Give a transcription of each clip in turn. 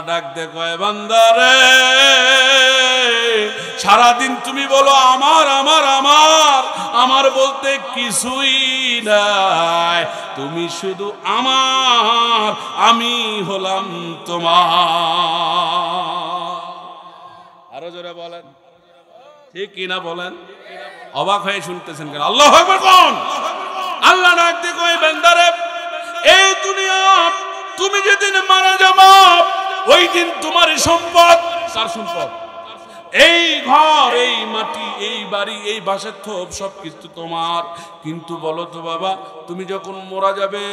ডাক দে কয় বান্দারে সারাদিন তুমি বলো আমার আমার আমার আমার বলতে কিছুই নাই, তুমি শুধু আমার, আমি হলাম তোমার। আরো জোরে বলেন, ঠিক কিনা বলেন? অবাক হয়ে শুনতেছেন কেন? আল্লাহু আকবার কোন? আল্লাহ ডাক দে কয় বান্দারে এই দুনিয়া তুমি যেদিন মারা যাবা ওই দিন তোমার সম্পদ, কার সম্পদ? এই ঘর, এই মাটি, এই বাড়ি, এই বাসার থোপ সবকিছু তোমার। কিন্তু বলো তো বাবা, তুমি যখন মারা যাবে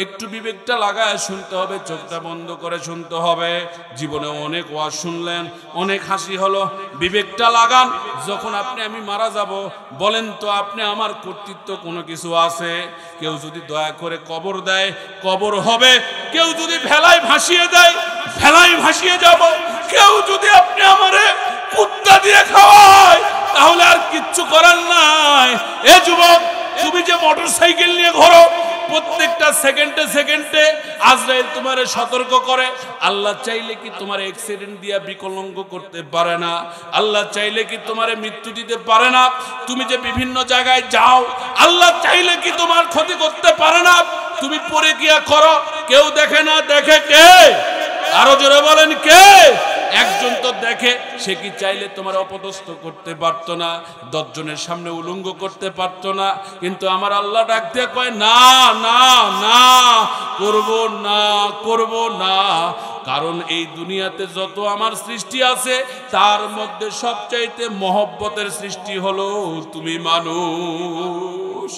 একটু বিবেকটা লাগায় শুনতে হবে, চোখটা বন্ধ করে শুনতে হবে। জীবনে অনেক ওয়াজ শুনলেন, অনেক হাসি হলো, বিবেকটা লাগান। যখন আমি মারা যাব বলেন তো আপনি আমার কর্তৃত্ব কোনো কিছু আছে? কেউ যদি দয়া করে কবর দেয় কবর হবে, কেউ যদি ভেলায় ভাসিয়ে দেয় ভেলায় ভাসিয়ে যাব, কেউ যদি আপনি আমারে কুত্তা দিয়ে খাওয়ায় তাহলে আর কিচ্ছু করার নাই। এ যুবক, তুমি যে মোটরসাইকেল নিয়ে ঘোরো প্রত্যেকটা সেকেন্ডে সেকেন্ডে আজরাইল তোমারে সতর্ক করে। আল্লাহ চাইলে কি তোমার অ্যাক্সিডেন্ট দিয়া বিকলাঙ্গ করতে পারে না? আল্লাহ চাইলে কি তোমারে মৃত্যু দিতে পারে না? তুমি যে বিভিন্ন জায়গায় যাও আল্লাহ চাইলে কি তোমার ক্ষতি করতে পারে না? তুমি পরে গিয়া করো, কেউ দেখে না, দেখে কে? আরো জোরে বলেন কে? একজন তো দেখে, সে কি চাইলে তোমার অপদস্থ করতে পারতো না? 10 জনের সামনে উলঙ্গ করতে পারতো না? কিন্তু আমার আল্লাহ ডাক দিয়ে কয় না না না, করব না, করব না। কারণ এই দুনিয়াতে যত আমার সৃষ্টি আছে তার মধ্যে সবচাইতে মহব্বতের সৃষ্টি হলো তুমি মানুষ।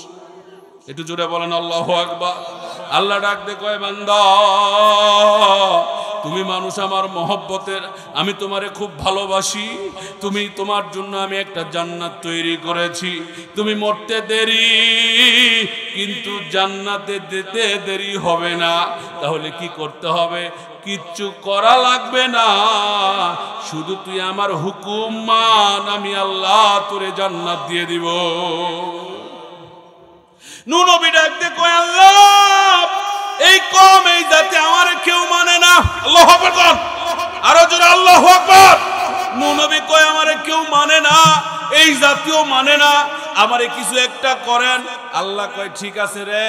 একটু জোরে বলেন আল্লাহু আকবার। আল্লাহ ডাক দিয়ে কয় বান্দা তুমি মানুষ আমার মহব্বতের, আমি তোমারে খুব ভালোবাসি, তুমি তোমার জন্য আমি একটা জান্নাত তৈরি করেছি। তুমি মরতে দেরি কিন্তু জান্নাতে যেতে দেরি হবে না। তাহলে কি করতে হবে? কিচ্ছু করা লাগবে না, শুধু তুই আমার হুকুম মান, আমি আল্লাহ তোরে জান্নাত দিয়ে দিব। নূহ নবী ডাক দিয়ে কয় আল্লাহ এই কম, এই জাতি আমার কেউ মানে না। আল্লাহু আকবার বল, আরো জোরে আল্লাহু আকবার। নূহ নবী কয় আমারে কেউ মানে না, এই জাতীয় মানে না, আমারে কিছু একটা করেন। আল্লাহ কয় ঠিক আছে রে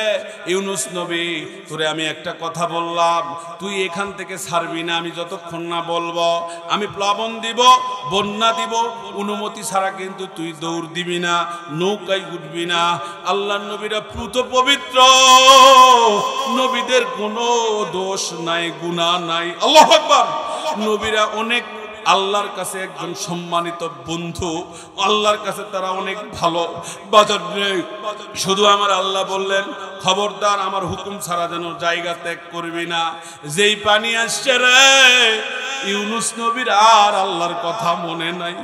ইউনুস নবী, তোরে আমি একটা কথা বললাম, তুই এখান থেকে ছাড়বি না আমি যতক্ষণ না বলবো। আমি প্লাবন দিব, বন্যা দিব, অনুমতি ছাড়া কিন্তু তুই দৌড় দিবি না, নৌকায় উঠবি না। আল্লাহর নবীরা পুত পবিত্র, নবীদের কোনো দোষ নাই, গুনাহ নাই। আল্লাহু আকবার। নবীরা অনেক আল্লাহর কাছে একজন সম্মানিত বন্ধু, আল্লাহর কাছে তারা অনেক ভালো বাজার নেই। শুধু আমার আল্লাহ বললেন খবরদার আমার হুকুম ছাড়া যেন জায়গা ত্যাগ করবি না। যেই পানি আসছে রে ইউনুস নবীর আর আল্লাহর কথা মনে নাই,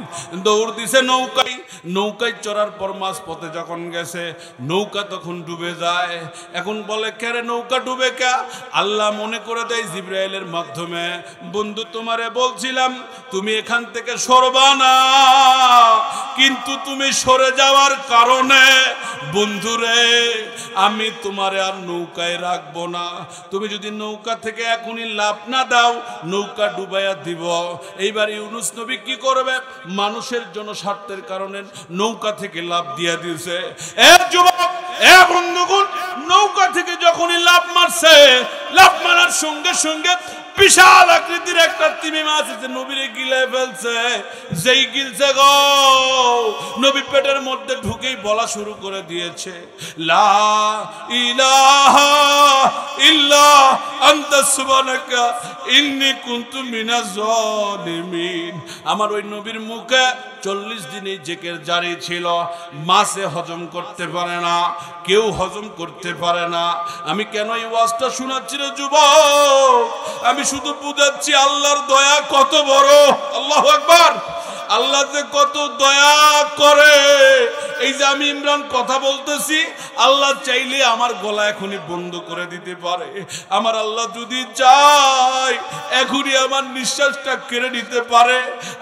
দৌড় দিছে নৌকায়। নৌকায় চড়ার পর মাঝ পথে যখন গেছে নৌকা তখন ডুবে যায়। এখন বলে কেরে নৌকা ডুবে কে? আল্লাহ মনে করে দেয় জিবরাইলের মাধ্যমে, বন্ধু তোমারে বলছিলাম তুমি এখান থেকে সরবা না, কিন্তু তুমি সরে যাওয়ার কারণে বন্ধুরে আমি তোমারে আর নৌকায় রাখবো না। তুমি যদি নৌকা থেকে এখনই লাভ না দাও নৌকা ডুবাইয়া দিব। এইবার ইউনুস নবী কি করবে? মানুষের জন্য স্বার্থের কারণে নৌকা থেকে লাভ দিয়া দিয়েছে। এ যুবক, এ বন্ধুগণ, নৌকা থেকে যখনই লাভ মারছে, লাভ মারার সঙ্গে সঙ্গে বিশাল আকৃতির একটা তিমি মাছ এসে নবীরে গিলে ফেলছে। যেই গিলছে গো, নবী পেটের মধ্যে ঢুকেই বলা শুরু করে দিয়েছে লা ইলাহা ইল্লা আনতা সুবহানাকা ইন্নী কুনতু মিনাজ জালিমিন। আমার ওই নবীর মুখে 40 দিন এই জেকের জারি ছিল। মাছে হজম করতে পারে না, কেউ হজম করতে পারে না। আমি কেন এই ওয়াজটা শোনাচ্ছি রে যুবক? আমি শুধু বুঝাচ্ছি আল্লাহর দয়া কত বড়। আল্লাহু আকবার। আল্লাহ যে কত দয়া করে এই যে আমি ইমরান কথা বলতেছি, আল্লাহ চাইলে আমার গলা এখনই বন্ধ করে দিতে পারে। আমার আল্লাহ যদি চায় এখনই আমার নিঃশ্বাসটা কেড়ে নিতে পারে।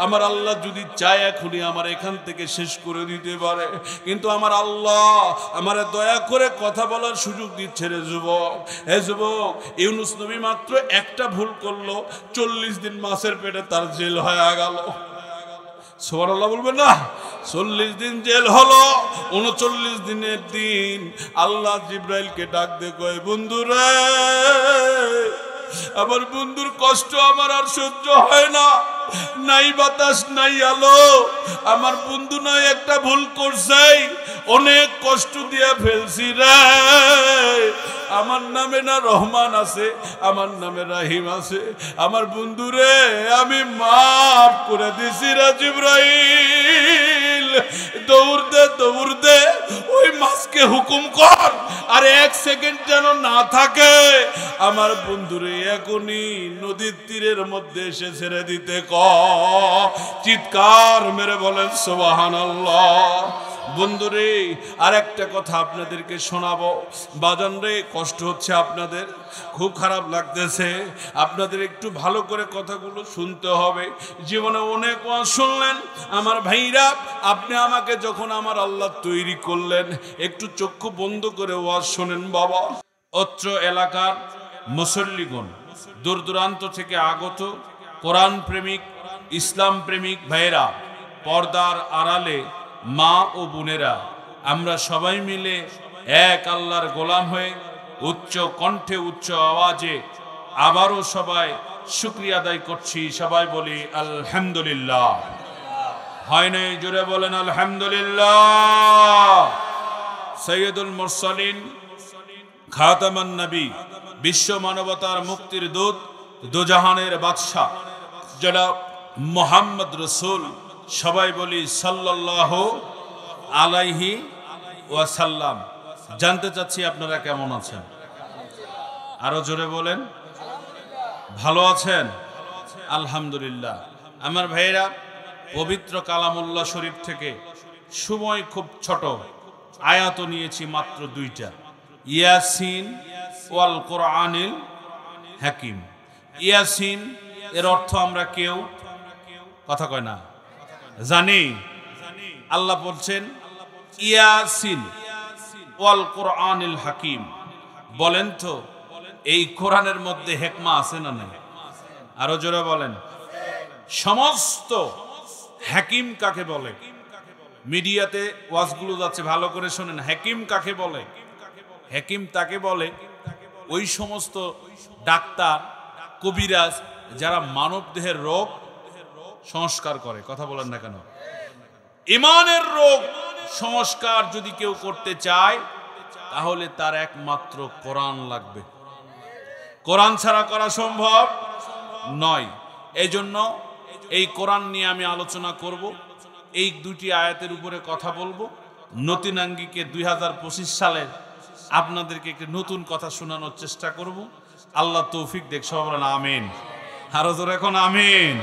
আমার আল্লাহ যদি চায় এখনই আমার এখান থেকে শেষ করে দিতে পারে। কিন্তু আমার আল্লাহ আমার দয়া করে কথা বলার সুযোগ দিচ্ছে রে যুবক। হে যুবক, ইউনূস নবী মাত্র একটা ভুল করলো, 40 দিন মাছের পেটে তার জেল হয়ে গেল। সুবহানাল্লাহ বলবেন না? 40 দিন জেল হলো। 39 দিনের দিন আল্লাহ জিব্রাইলকে ডাক দিয়ে কয়, বন্ধুরে, আমার বন্ধুর কষ্ট আমার আর সহ্য হয় না, নাই বাতাস নাই আলো। আমার বন্ধু নয় একটা ভুল করছে, অনেক কষ্ট দিয়ে ফেলছি রে। আমার নামে না রহমান আছে, আমার নামে রাহিম আছে। আমার বন্ধুরে আমি মাফ করে দিছি রে জিব্রাইল। দৌড় দে দৌড় দে, ওই মাছকে হুকুম কর আর 1 সেকেন্ড যেন না থাকে। আমার বন্ধুরে এখনই নদীর তীরের মধ্যে এসে ছেড়ে দিতে কর। চিৎকার মেরে বলেন সুবহানাল্লাহ। বন্ধুরে, আর একটা কথা আপনাদেরকে শোনাবো। বাজান রে, কষ্ট হচ্ছে আপনাদের, খুব খারাপ লাগতেছে। আপনাদের একটু ভালো করে কথাগুলো শুনতে হবে। জীবনে অনেক ওয়াজ শুনলেন আমার ভাইরা। আপনি আমাকে যখন আমার আল্লাহ তৈরি করলেন, একটু চক্ষু বন্ধ করে ওয়াজ শোনেন বাবা। অত্র এলাকার মুসল্লিগণ, দূর দূরান্ত থেকে আগত কোরআন প্রেমিক, ইসলাম প্রেমিক ভাইরা, পর্দার আড়ালে মা ও বোনেরা, আমরা সবাই মিলে এক আল্লাহর গোলাম হয়ে উচ্চ কণ্ঠে উচ্চ আওয়াজে আবারও সবাই শুকরিয়া আদায় করছি। সবাই বলি আলহামদুলিল্লাহ। হয় নাই? জোরে বলেন আলহামদুলিল্লাহ। সৈয়দুল মুরসালিন, খাতামান নবী, বিশ্ব মানবতার মুক্তির দূত, দুজাহানের বাদশা জনাব মুহাম্মদ রাসূল, সবাই বলি সাল্লাল্লাহু আলাইহি ওয়াসাল্লাম। জানতে চাচ্ছি আপনারা কেমন আছেন? আরো জোরে বলেন, ভালো আছেন? আলহামদুলিল্লাহ। আমার ভাইয়েরা, পবিত্র কালামুল্লাহ শরীফ থেকে সময় খুব ছোট, আয়াত নিয়েছি মাত্র 2টা। ইয়াসিন ওয়াল কোরআনিল হাকিম। ইয়াসিন এর অর্থ আমরা কেউ কথা কয় না জানি। আল্লাহ বলছেন ইয়াসিন ওয়াল কোরআনিল হাকিম। বলেন তো, এই কোরআনের মধ্যে হিকমা আছে না নাই? আরো জোরে বলেন। সমস্ত হাকিম কাকে বলে? মিডিয়াতে ওয়াজগুলো যাচ্ছে, ভালো করে শোনেন। হাকিম কাকে বলে? হাকিম তাকে বলে ওই সমস্ত ডাক্তার, কবিরাজ যারা মানব দেহের রোগ সংস্কার করে। কথা বলেন না কেন? ইমানের রোগ সংস্কার যদি কেউ করতে চায়, তাহলে তার একমাত্র কোরআন লাগবে। কোরআন ছাড়া করা সম্ভব নয়। এই জন্য এই কোরআন নিয়ে আমি আলোচনা করব। এই 2টি আয়াতের উপরে কথা বলবো। নতুন আঙ্গিকে 2025 সালে আপনাদেরকে একটি নতুন কথা শোনানোর চেষ্টা করব। আল্লাহ তৌফিক দেখ। সবাই বলেন আমিন। আরো জোরে এখন আমিন।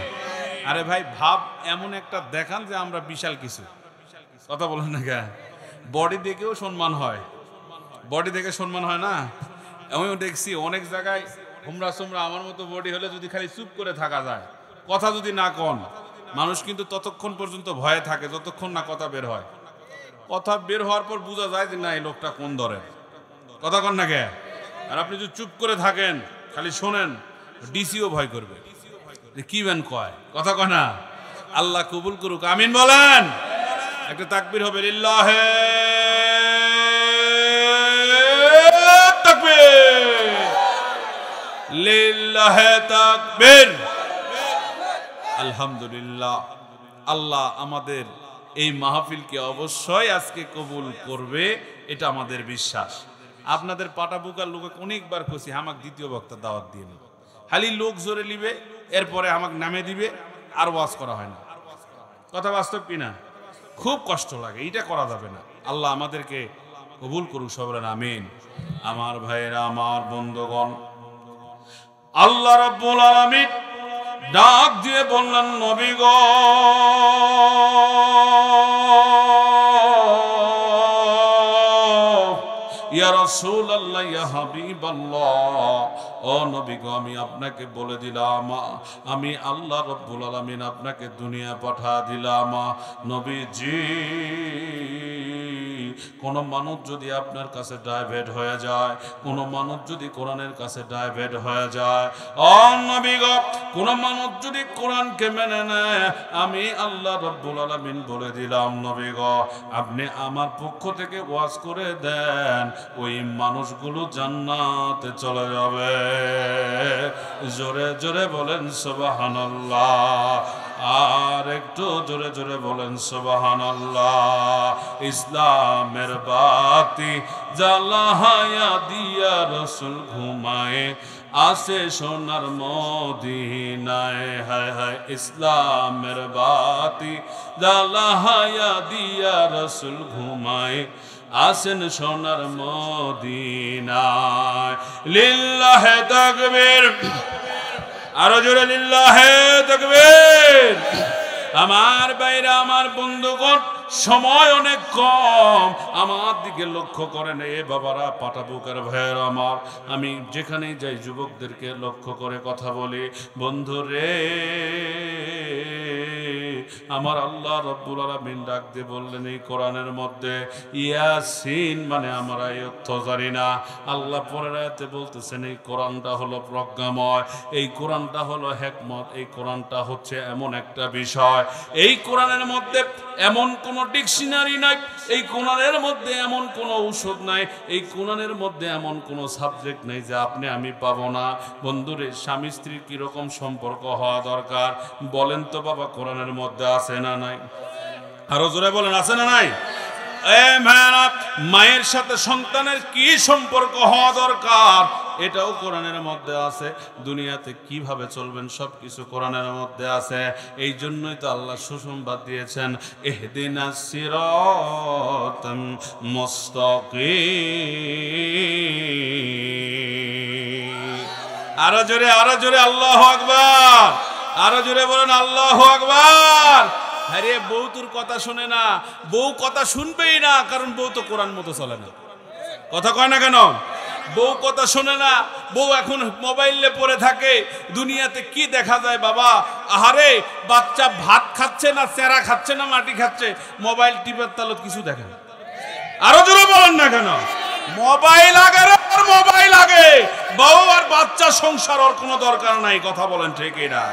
আরে ভাই, ভাব এমন একটা দেখান যে আমরা বিশাল কিছু। কথা বলেন না কেন? বডি দেখেও সম্মান হয়। বডি দেখে সম্মান হয় না? আমিও দেখছি অনেক জায়গায় হুমরা সুমরা আমার মতো বডি হলে যদি খালি চুপ করে থাকা যায়, কথা যদি না কন, মানুষ কিন্তু ততক্ষণ পর্যন্ত ভয়ে থাকে যতক্ষণ না কথা বের হয়। কথা বের হওয়ার পর বোঝা যায় যে না, এই লোকটা কোন ধরে। কথা কন না কে? আর আপনি যদি চুপ করে থাকেন, খালি শোনেন, ডিসিও ভয় করবে কি বেন কয়। কথা কয় না? আল্লাহ কবুল করুক, আমিন বলেন। একটা তাকবীর হবে। লিল্লাহে তাকবীর, লিল্লাহে তাকবীর। আলহামদুলিল্লাহ। আল্লাহ আমাদের এই মাহফিলকে অবশ্যই আজকে কবুল করবে, এটা আমাদের বিশ্বাস। আপনাদের পাটাবুকার লোকে অনেকবার খুশি আমাকে দ্বিতীয় বক্তা দাওয়াত দিয়ে নেবে, খালি লোক জোরে নিবে, এরপরে আমাকে নামে দিবে, আর ওয়াজ করা হয় না। কথা বাস্তব কিনা? খুব কষ্ট লাগে, এটা করা যাবে না। আল্লাহ আমাদেরকে কবুল করুক, সবরেন আমিন। আমার ভাইয়েরা, আমার বন্ধুগণ, আল্লাহ রাব্বুল আলামিন ডাক দিয়ে বললেন, নবী গো রাসূলুল্লাহ ইয়া হাবিবাল্লাহ, ও নবী গো আমি আপনাকে বলে দিলাম আমি আল্লাহ রাব্বুল আলামিন আপনাকে দুনিয়া পাঠা দিলাম। নবীজি কোন মানুষ যদি আপনার কাছে ডাইভার্ট হয়ে যায়, কোন মানুষ যদি কোরআনের কাছে ডাইভার্ট হয়ে যায়, ও নবী গো কোন মানুষ যদি কোরআনকে মেনে নেয়, আমি আল্লাহ রাব্বুল আলামিন বলে দিলাম নবী গো আপনি আমার পক্ষ থেকে ওয়াজ করে দেন, ওই মানুষগুলো জান্নাতে চলে যাবে। জোরে জোরে বলেন সুবহানাল্লাহ, আর একটু জোরে জোরে বলেন সুবহানাল্লাহ। ইসলামের বাতি জ্বালায়া দিয়া রাসূল ঘুমায় আসে সোনার মদিনায়, হায় হায় ইসলামের বাতি জ্বালায়া দিয়া রাসূল ঘুমায় আসেন সোনার মদিনায়। লিল্লাহে তাকবীর, আরো জোরে লিল্লাহে তাকবীর। আমার বাইরা, আমার বন্ধুগণ, সময় অনেক কম, আমার দিকে লক্ষ্য করেন এ বাবারা, পাটাবুকের ভাইয়ের আমার, আমি যেখানেই যাই যুবকদেরকে লক্ষ্য করে কথা বলি, বন্ধুরে আমার আল্লাহ রাব্বুল আলামিন ডাক দিয়ে বললেন এই কোরআনের মধ্যে ইয়াসিন মানে আমরা এই অর্থ জানি না, আল্লাহ পরের আয়াতে বলতেছেন এই কোরআনটা হলো প্রজ্ঞাময়, এই কোরআনটা হলো হিকমত, এই কোরআনটা হচ্ছে এমন একটা বিষয়, এই কোরআনের মধ্যে এমন কোন ডিকশনারি নাই, এই কোরআনের মধ্যে এমন কোন ঔষধ নাই, এই কোরআনের মধ্যে এমন কোন সাবজেক্ট নাই যে আপনি আমি পাবো না। বন্ধুরে স্বামী স্ত্রীর কিরকম সম্পর্ক হওয়া দরকার বলেন তো বাবা, কোরআনের মধ্যে আছে না নাই? আরো জোরে বলেন আছে না নাই? মায়ের সাথে সন্তানের কি সম্পর্ক হওয়া দরকার এটাও কোরআনের মধ্যে আছে, দুনিয়াতে কিভাবে চলবেন সবকিছু কোরআনের মধ্যে আছে। এই জন্যই তো আল্লাহ সুসংবাদ দিয়েছেন ইহদিনাস সিরাতাল মুস্তাকিম। আরো জোরে আল্লাহু আকবার, আরো জোরে বলেন আল্লাহু আকবার। আরে বউ তোর কথা শুনে না, বউ কথা শুনবেই না, কারণ বউ তো কোরআন মতো চলে না। কথা কয় না কেন? বউ কথা শোনে না, বউ এখন মোবাইলে পড়ে থাকে, দুনিয়াতে কি দেখা যায় বাবা? আহারে বাচ্চা ভাত খাচ্ছে না চেরা খাচ্ছে না মাটি খাচ্ছে, মোবাইল টিপার তালত কিছু দেখে না। আরো জোরে বলেন না কেন? মোবাইল আগে, মোবাইল আগে, বউ আর বাচ্চা সংসার ওর কোনো দরকার নাই। কথা বলেন ঠিক না?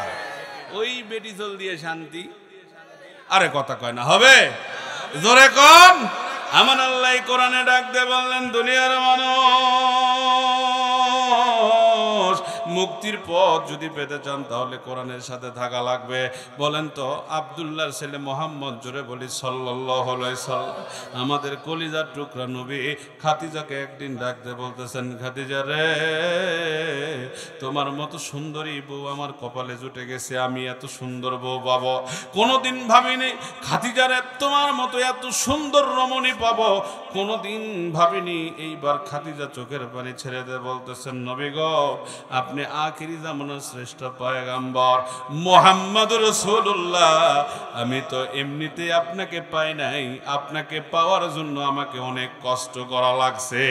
ওই বেটি জল দিয়ে শান্তি। আরে কথা কয় না, হবে জোরে কম। আমার আল্লাহ কোরআনে ডাক দিয়ে বললেন দুনিয়ার মানুষ, মুক্তির পথ যদি পেতে চান তাহলে কোরআনের সাথে থাকা লাগবে। বলেন তো আব্দুল্লাহর ছেলে মোহাম্মদ, জোরে বলি সাল্লাল্লাহু আলাইহি সাল্লাম, আমাদের কলিজার টুকরা নবী খাদিজাকে একদিন ডাক দিয়ে বলতেছেন, খাদিজা রে তোমার মতো সুন্দরী বউ আমার কপালে জুটে গেছে, আমি এত সুন্দর বউ পাবো কোনোদিন ভাবিনি। খাদিজা রে তোমার মতো এত সুন্দর রমণী পাবো কোনোদিন ভাবিনি। এইবার খাদিজা চোখের পানি ছেড়ে দিয়ে বলতেছেন, নবী গো আপনি আখিরি জামানার শ্রেষ্ঠ পয়গম্বর মুহাম্মদুর রাসূলুল্লাহ, আমি তো এমনিতে আপনাকে পাই নাই, আপনাকে পাওয়ার জন্য আমাকে অনেক কষ্ট করা লাগছে।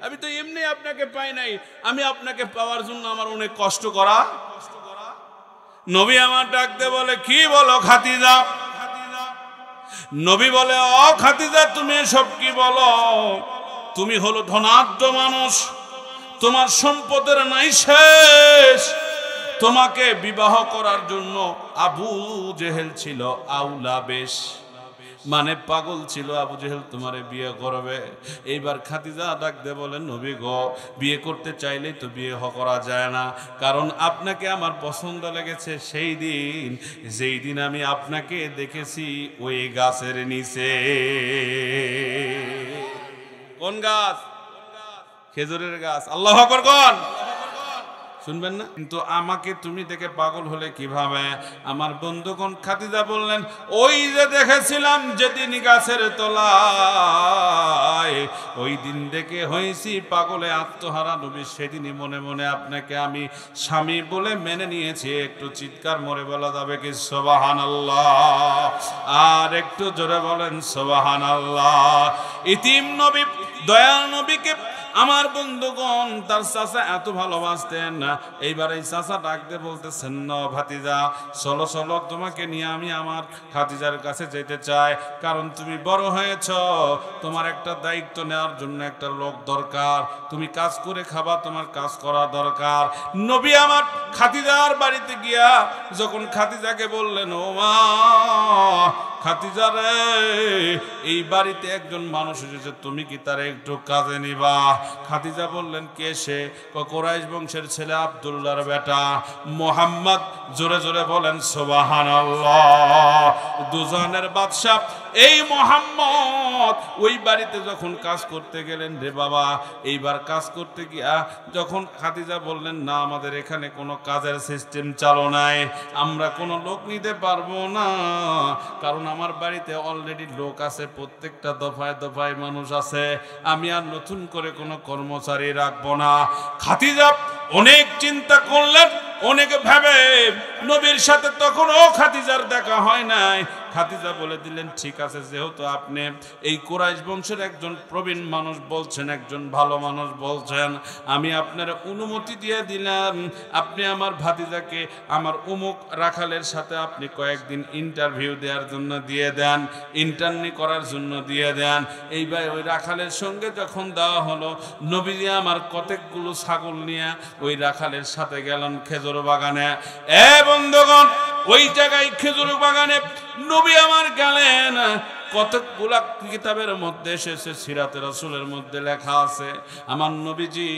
আমি তো এমনি আপনাকে পাই নাই, আমি আপনাকে পাওয়ার জন্য আমার অনেক কষ্ট করা। নবী আমার ডাক দিয়ে বলে, কি বলো খাদিজা? নবী বলে, ও খাদিজা তুমি সব কি বলো? তুমি হলো ধনাঢ্য মানুষ, তোমার সম্পদের নাই শেষ, তোমাকে বিবাহ করার জন্য আবু জেহেল ছিল আউলা বেশ, মানে পাগল ছিল আবু জেহেল তোমারে বিয়ে করবে। এইবার খাদিজা ডাক দে বলেন, নবী গো বিয়ে করতে চাইলেই তো বিয়ে করা যায় না, কারণ আপনাকে আমার পছন্দ লেগেছে সেই দিন যেই দিন আমি আপনাকে দেখেছি ওই গাছের নিচে। কোন গাছ? খেজুরের গাছ। আল্লাহু আকবার কোন? শুনবেন না? কিন্তু আমাকে তুমি দেখে পাগল হলে কিভাবে? আমার বন্ধুগণ খাদিজা বললেন, ওই যে দেখেছিলাম যেদিন গাছের তলায়, ওই দিন দেখে হয়েছি পাগলে আত্মহারা নবী, সেদিনই মনে মনে আপনাকে আমি স্বামী বলে মেনে নিয়েছি। একটু চিৎকার মরে বলা যাবে কি সুবহানাল্লাহ? আর একটু জোরে বলেন সুবহানাল্লাহ। ইতিম নবী, দয়াল নবীকে আমার বন্ধুগণ তার চাচা এত ভালোবাসতেন না। এইবার এই চাচা ডাকতে বলতেছেন, না ভাতিজা চলো চলো, তোমাকে নিয়ে আমি আমার খাদিজার কাছে যেতে চাই, কারণ তুমি বড় হয়েছ, তোমার একটা দায়িত্ব নেওয়ার জন্য একটা লোক দরকার, তুমি কাজ করে খাবা, তোমার কাজ করা দরকার। নবী আমার খাদিজার বাড়িতে গিয়া যখন খাদিজাকে বললেন, ও মা খাদিজা রে, এই বাড়িতে একজন মানুষ এসেছে, তুমি কি তার একটু কাজে নিবা? খাদিজা বললেন, কে সে? কুরাইশ বংশের ছেলে, আব্দুল্লাহর বেটা মুহাম্মদ। জোরে জোরে বলেন সুবহানাল্লাহ। দুজনের বাদশা এই মুহাম্মদ ওই বাড়িতে যখন কাজ করতে গেলেন রে বাবা, এইবার কাজ করতে গিয়া যখন খাদিজা বললেন, না আমাদের এখানে কোনো কাজের সিস্টেম চালু নাই, আমরা কোনো লোক নিতে পারবো না, কারণ আমার বাড়িতে অলরেডি লোক আছে, প্রত্যেকটা দফায় দফায় মানুষ আছে, আমি আর নতুন করে কোনো কর্মচারী রাখবো না। খাদিজা অনেক চিন্তা করলেন, অনেক ভেবে নবীর সাথে তখনও খাদিজার দেখা হয় নাই। খাদিজা বলে দিলেন, ঠিক আছে, যেহেতু আপনি এই কুরাইশ বংশের একজন প্রবীণ মানুষ বলছেন, একজন ভালো মানুষ বলছেন, আমি আপনার অনুমতি দিয়ে দিলাম, আপনি আমার ভাতিজাকে আমার উমুক রাখালের সাথে আপনি কয়েকদিন ইন্টারভিউ দেওয়ার জন্য দিয়ে দেন, ইন্টার্নি করার জন্য দিয়ে দেন। এইবার ওই রাখালের সঙ্গে যখন দেওয়া হলো, নবীজি আমার কতকগুলো ছাগল নিয়ে ওই রাখালের সাথে গেলেন খেজুর বাগানে। বন্ধুগণ, ওই জায়গায় খেজুর বাগানে নবী আমার গেলেন। কতকগুলা কিতাবের মধ্যে এসেছে, সিরাতে রাসূলের মধ্যে লেখা আছে, আমার নবীজি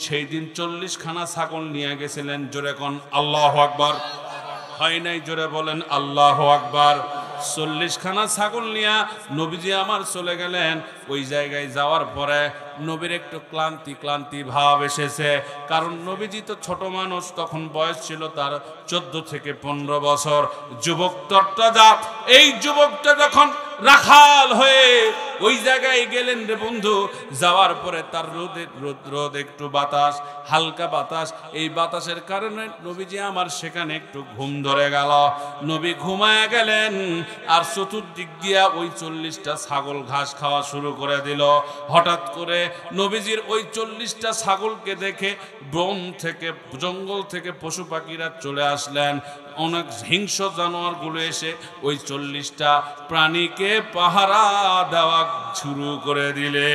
সেই দিন 40 খানা ছাগল নিয়ে গেছিলেন। জোরে কোন আল্লাহু আকবার। হয় নাই? জোরে বলেন আল্লাহু আকবার। 40 খানা ছাগল নিয়ে নবীজি আমার চলে গেলেন। ওই জায়গায় যাওয়ার পরে নবীর একটু ক্লান্তি ক্লান্তি ভাব এসেছে, কারণ নবীজি তো ছোট মানুষ, তখন বয়স ছিল তার 14 থেকে 15 বছর। যুবকটা যা, এই যুবকটা যখন রাখাল হয়ে ওই জায়গায় গেলেন রে বন্ধু, যাওয়ার পরে তার রোদ একটু বাতাস, হালকা বাতাস, এই বাতাসের কারণে নবীজি আমার সেখানে একটু ঘুম ধরে গেল। নবী ঘুমায় গেলেন, আর চতুর্দিক দিয়া ওই 40টা ছাগল ঘাস খাওয়া শুরু করে দিল। হঠাৎ করে নবীজির ওই 40টা ছাগলকে দেখে বন থেকে, জঙ্গল থেকে পশু পাখিরা চলে আসলেন। অনেক হিংস্র জানোয়ারগুলো এসে ওই 40টা প্রাণীকে পাহারা দেওয়া শুরু করে দিলে।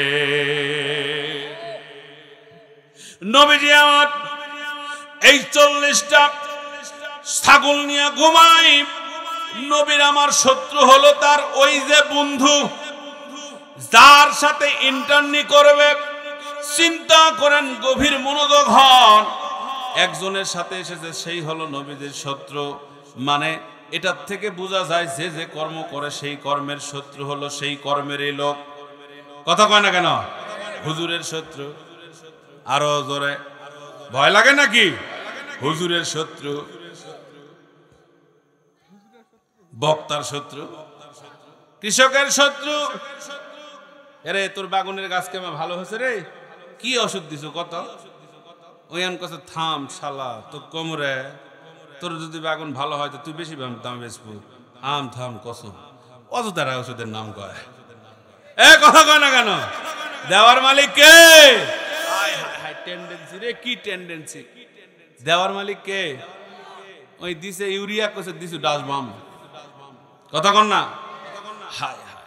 নবীজি আমার এই 40টা ছাগল নিয়ে ঘুমাই। নবীর আমার শত্রু হলো তার ওই যে বন্ধু, যার সাথে ইন্টার্নি করবে। চিন্তা করেন, গভীর মনোযোগ হন। একজনের সাথে এসেছে, সেই হলো নবীদের শত্রু। মানে এটার থেকে বোঝা যায় যে যে কর্ম করে সেই কর্মের শত্রু হলো সেই কর্মেরই লোক। কথা কয় না কেন? হুজুরের শত্রু। আরো জোরে, ভয় লাগে নাকি? হুজুরের শত্রু, বক্তার শত্রু, কৃষকের শত্রু। এরে তোর বাগুনের গাছ কেমন ভালো হয়েছে রে, কি ওষুধ দিছো কত? ওয়ান কাছে থাম শালা, তো কোমরে তোর যদি বাগুন ভালো হয় তো তুই বেশি দাম বেচবো। আম থাম কসম, অযথারা ওষুধের নাম কয়। কথা কয় না কেন? দেওয়ার মালিক কে? টেন্ডেন্সি রে, কি টেন্ডেন্সি? দেওয়ার মালিক কে? ওই দিছে ইউরিয়া, কইছে দিছু ডাসবাম। কথা কন না? হায় হায়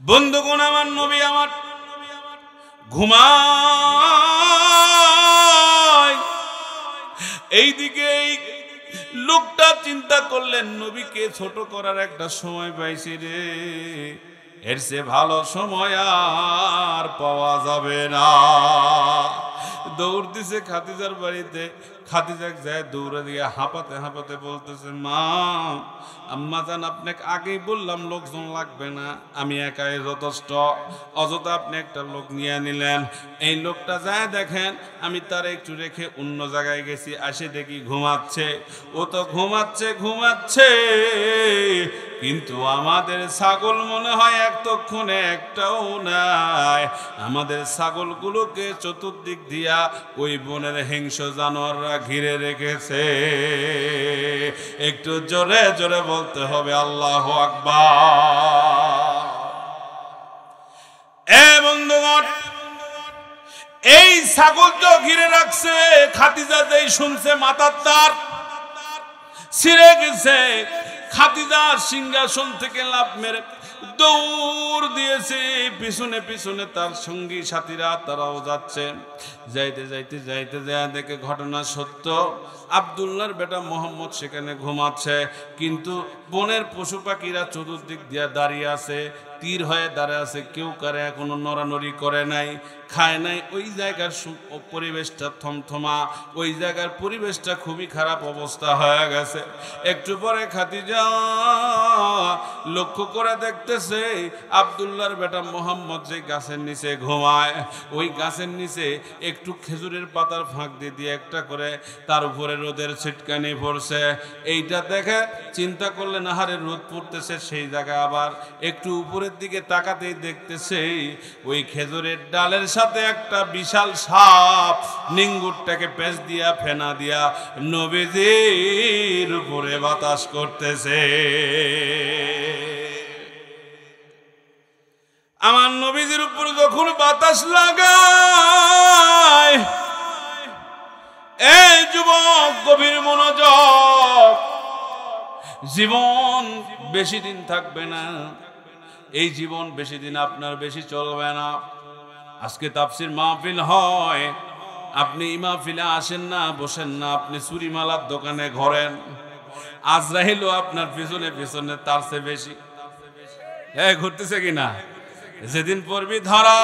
বন্ধুগণ, আমার নবী আমার ঘুমায়। এইদিকে এই লোকটা চিন্তা করলেন, নবীকে ছোট করার একটা সময় পাইছি রে, এর চেয়ে ভালো সময় আর পাওয়া যাবে না। দৌড় দিছে খাদিজার বাড়িতে। খাদিজা যায় দৌড়ে দিয়ে হাঁপাতে হাঁপাতে বলতেছে, মা আম্মা জান, আপনাকে আগেই বললাম লোকজন লাগবে না, আমি একাই যথেষ্ট, অযথা আপনি একটা লোক নিয়ে নিলেন। এই লোকটা যায় দেখেন আমি তার একটু রেখে অন্য জায়গায় গেছি, আসে দেখি ঘুমাচ্ছে। ও তো ঘুমাচ্ছে, কিন্তু আমাদের ছাগল মনে হয় এতক্ষণে একটাও নাই। আমাদের ছাগলগুলোকে চতুর্দিক দিয়া ওই বনের হিংস্র জানোয়াররা ঘিরে রেখেছে। একটু জোরে জোরে বলতে হবে আল্লাহু আকবার। এ বন্ধুগণ, এই ছাগল তো ঘিরে রাখছে। খাদিজা যেই শুনছে মাথার তার ছিঁড়ে গেছে। খাদিজা সিংহাসন থেকে লাফ মেরে দৌড় দিয়েছে। পিছনে পিছনে তার সঙ্গী সাথীরা তারাও যাচ্ছে। যাইতে যাইতে যাইতে যায় দেখে ঘটনা সত্য। আব্দুল্লাহর বেটা মোহাম্মদ সেখানে ঘুমাচ্ছে, কিন্তু বনের পশু পাখিরা চতুর্দিক দিয়ে দাঁড়িয়ে আছে, তীর হয়ে দাঁড়িয়ে আছে। কেউ কারে এখনো নড়ানড়ি করে নাই, খায় নাই। ওই জায়গার পরিবেশটা থমথমা, ওই জায়গার পরিবেশটা খুবই খারাপ অবস্থা হয়ে গেছে। একটু পরে খাদিজা লক্ষ্য করে দেখতেছে আব্দুল্লাহর বেটা মোহাম্মদ যে গাছের নিচে ঘুমায়, ওই গাছের নিচে একটু খেজুরের পাতার ফাঁক দিয়ে দিয়ে একটা করে তার উপরে রোদের ছিটকানি পড়ছে। এইটা দেখে চিন্তা করলেন আহারে রোদ পড়তেছে, সেই জায়গায় আবার একটু উপরের দিকে তাকাতেই দেখতেছে ওই খেজুরের ডালের সাথে একটা বিশাল সাপ নিঙ্গুরটাকে পেঁচ দিয়া ফেনা দিয়া নবীজির উপরে বাতাস করতেছে। আমার নবীজির উপরে যখন বাতাস লাগায়, এই যুবক গভীর মনোযোগ, জীবন বেশি দিন থাকবে না, এই জীবন বেশি দিন আপনার বেশি চলবে না। আজকে তাফসীর মাহফিল হয়, আপনি এই মাহফিলে আসেন না, বসেন না, আপনি চুরিমালার দোকানে ঘোরেন, আজরাইলও আপনার পিছনে পিছনে তার চেয়ে বেশি ঘুরতেছে কিনা। যেদিন পড়বি ধরা,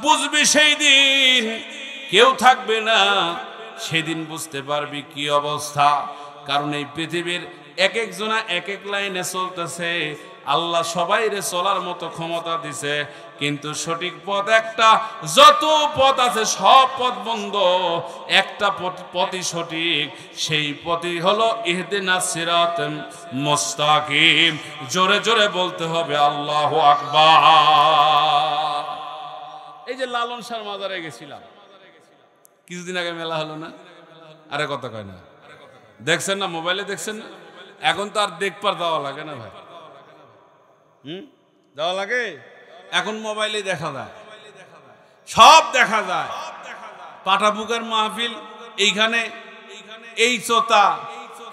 বুঝবি সেই দিন কেউ থাকবে না, সেদিন বুঝতে পারবি কি অবস্থা। কারণ এই পৃথিবীর এক একজনা এক এক লাইনে চলতেছে। আল্লাহ সবাইরে চলার মতো ক্ষমতা দিছে, কিন্তু সঠিক পথ একটা। যত পথ আছে সব পথ বন্ধ, একটা পথই সঠিক, সেই পথই হলো ইহদিনাস সিরাতাল মুস্তাকিম। জোরে জোরে বলতে হবে আল্লাহু আকবার। এই যে লালন শাহর মাজারে গেছিলাম কিছুদিন আগে, মেলা হলো না? আরে কথা কয় না, দেখছেন না মোবাইলে, দেখছেন না? এখন তো আর দেখবার যাওয়া লাগে না ভাই, যাওয়া লাগে? এখন মোবাইলে দেখা যায়, সব দেখা যায়। পাটাপুকার মাহফিল এইখানে, এই চোতা,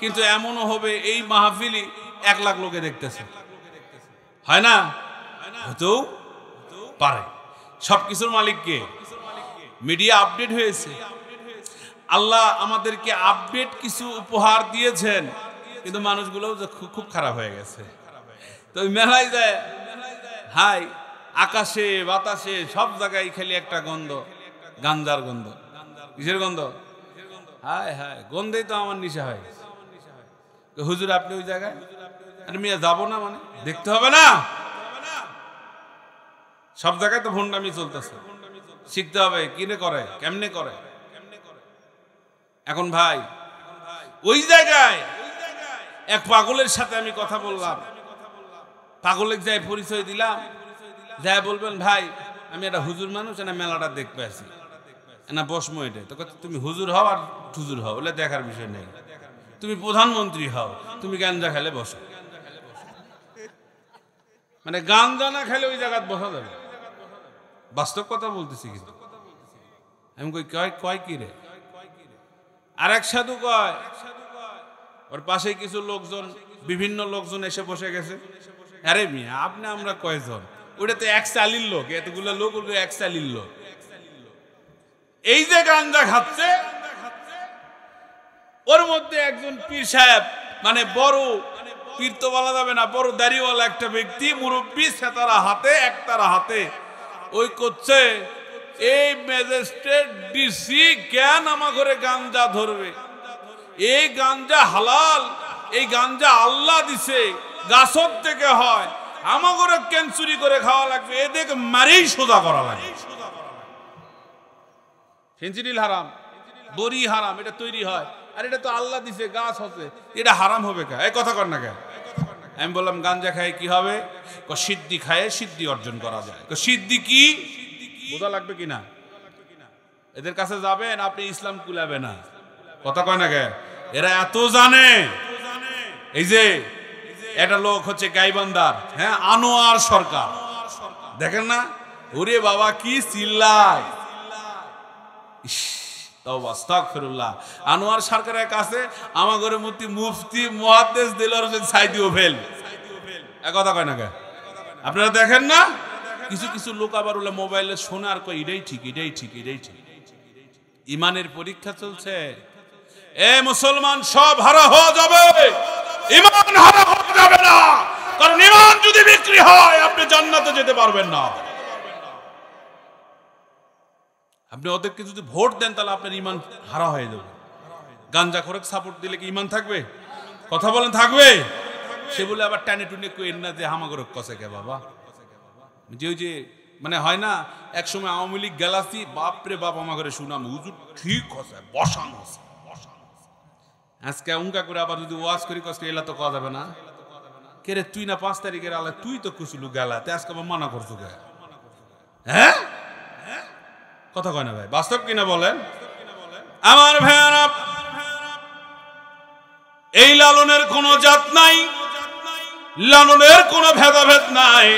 কিন্তু এমনও হবে এই মাহফিলই 1 লাখ লোকে দেখতেছে, হয় না? হতেও পারে। সবকিছুর মালিক কে? মিডিয়া আপডেট হয়েছে। আল্লাহ আমাদেরকে আপডেট কিছু উপহার দিয়েছেন, কিন্তু মানুষগুলো খুব খারাপ হয়ে গেছে। তো মেলায় যায়, হাই আকাশে বাতাসে সব জায়গায় খালি একটা গন্ধ, গাঞ্জার গন্ধ। কিসের গন্ধ? হায় হায়, গন্ধেই তো আমার নেশা হয়। হুজুর আপনি ওই জায়গায়? আরে মিয়া যাবো না, মানে দেখতে হবে না? সব জায়গায় তো ভণ্ডামি চলতেছে, শিখতে হবে কিনে করে, কেমনে করে। এখন ভাই ওই জায়গায় এক পাগলের সাথে আমি কথা বললাম, পাগলের যাই পরিচয় দিলাম, যাই বলবেন ভাই আমি একটা হুজুর মানুষ, না মেলাটা দেখতে আসি, না বসমো এটা। তো তুমি হুজুর হও আর হুজুর হও, বলে দেখার বিষয় নেই। তুমি প্রধানমন্ত্রী হও, তুমি গাঞ্জা খেলে বসো, মানে গাঞ্জা না খেলে ওই জায়গায় বসা যাবে। বাস্তব কথা বলতেছি। কিন্তু আমি কয় কি রে? আর এক সাধু কয়, ওর পাশে কিছু লোকজন, বিভিন্ন লোকজন এসে বসে গেছে। আরে মিয়া আপনি আমরা কয়জন? ওটা তো 140 লোক, এতগুলো লোক, ওগুলো 140 লোক। এই যে গাঞ্জা খাচ্ছে, ওর মধ্যে একজন পীর সাহেব, মানে বড় পীর তো বলা যাবে না, বড় দাড়িওয়ালা একটা ব্যক্তি, মুরব্বী, সেতারা হাতে, একতারা হাতে, ওই করছে এই ম্যাজিস্ট্রেট ডিসি কেন আমার ঘরে গাঞ্জা ধরবে? এই গাঞ্জা হালাল, এই গাঞ্জা আল্লাহ দিছে, গাছত থেকে হয়, আমার ঘরে কেন চুরি করে খাওয়া লাগবে? এদেরকে মারেই সোজা করা লাগে। ফেন্সিডিল হারাম, বড়ি হারাম, এটা তৈরি হয়, আর এটা তো আল্লাহ দিছে, গাছ হচ্ছে, এটা হারাম হবে কে? এই কথা কর না কে? আমি বললাম গাঞ্জা খায় কি হবে? সিদ্ধি খায় সিদ্ধি অর্জন করা যায়। সিদ্ধি কি বোঝা লাগবে কিনা? এদের কাছে যাবেন আপনি, ইসলাম কুলাবে না। কথা কয় না কে? এরা এত জানে। এই যে একটা লোক হচ্ছে গাইবান্ধার, হ্যাঁ, আনোয়ার সরকার, দেখেন না? ওরে বাবা কি চিল্লায়! আস্তাগফিরুল্লাহ। আনোয়ার সরকারের কাছে আমার ঘরে মুফতি মুহাদ্দিস দিলওয়ার হোসেন সাইদিও ফেল, কথা কয় না কে? আপনারা দেখেন না? কিছু কিছু লোক আবার ওলা মোবাইলে শোনার কয় এটাই ঠিক, এটাই ঠিক, এটাই ঠিক। ইমানের পরীক্ষা চলছে। এ মুসলমান, সব হারা হয়ে যাবে, ইমান হারা হয়ে যাবে না। কারণ ইমান যদি বিক্রি হয় আপনি জান্নাতে যেতে পারবেন না। আপনি ওদেরকে যদি ভোট দেন তাহলে আপনার ইমান হারা হয়ে যাবে। গাঞ্জা করে সাপোর্ট দিলে কি ইমান থাকবে? কথা বলেন, থাকবে? সে বলে আবার টানে টুনে কইেন না যে হামাগরক কসে কে বাবা। যে ওই যে মানে হয় না, এক সময় আওয়ামী লীগ গেলাসি, বাপরে বাপ আমার ঘরে শুনাম হুজুর ঠিক হচ্ছে, বসান হচ্ছে। আজকে উঙ্কা করে আবার যদি ওয়াজ করি কষ্ট এলা তো কওয়া যাবে না। কে রে তুই না 5 তারিখের আলা তুই তো কুছিলু গেলা, তে আজকে আবার মানা করছো কে? হ্যাঁ, কথা কয় না ভাই? বাস্তব কিনা বলেন আমার ভাইয়ারা? এই লালনের কোনো জাত নাই, লালনের কোনো ভেদাভেদ নাই,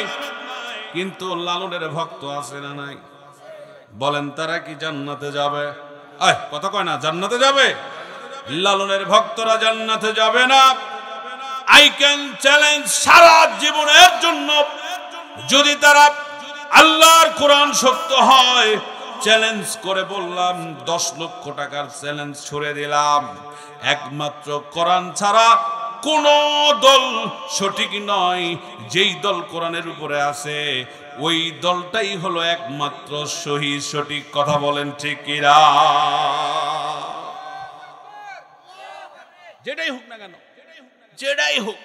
কিন্তু লালনের ভক্ত আছে না নাই? বলেন তারা কি জান্নাতে যাবে? কথা কয় না, জান্নাতে যাবে? লালনের ভক্তরা জান্নাতে যাবে না। আই ক্যান চ্যালেঞ্জ সারা জীবনের জন্য, যদি তারা আল্লাহর কোরআন সত্য হয়, চ্যালেঞ্জ করে বললাম 10 লক্ষ টাকার চ্যালেঞ্জ ছুড়ে দিলাম, একমাত্র কোরআন ছাড়া কোন দল সঠিক নয়। যেই দল কোরআনের উপরে আছে ওই দলটাই হলো একমাত্র সহিহ সঠিক। কথা বলেন ঠিক কিনা? যেটাই হোক না কেন, যেটাই হোক,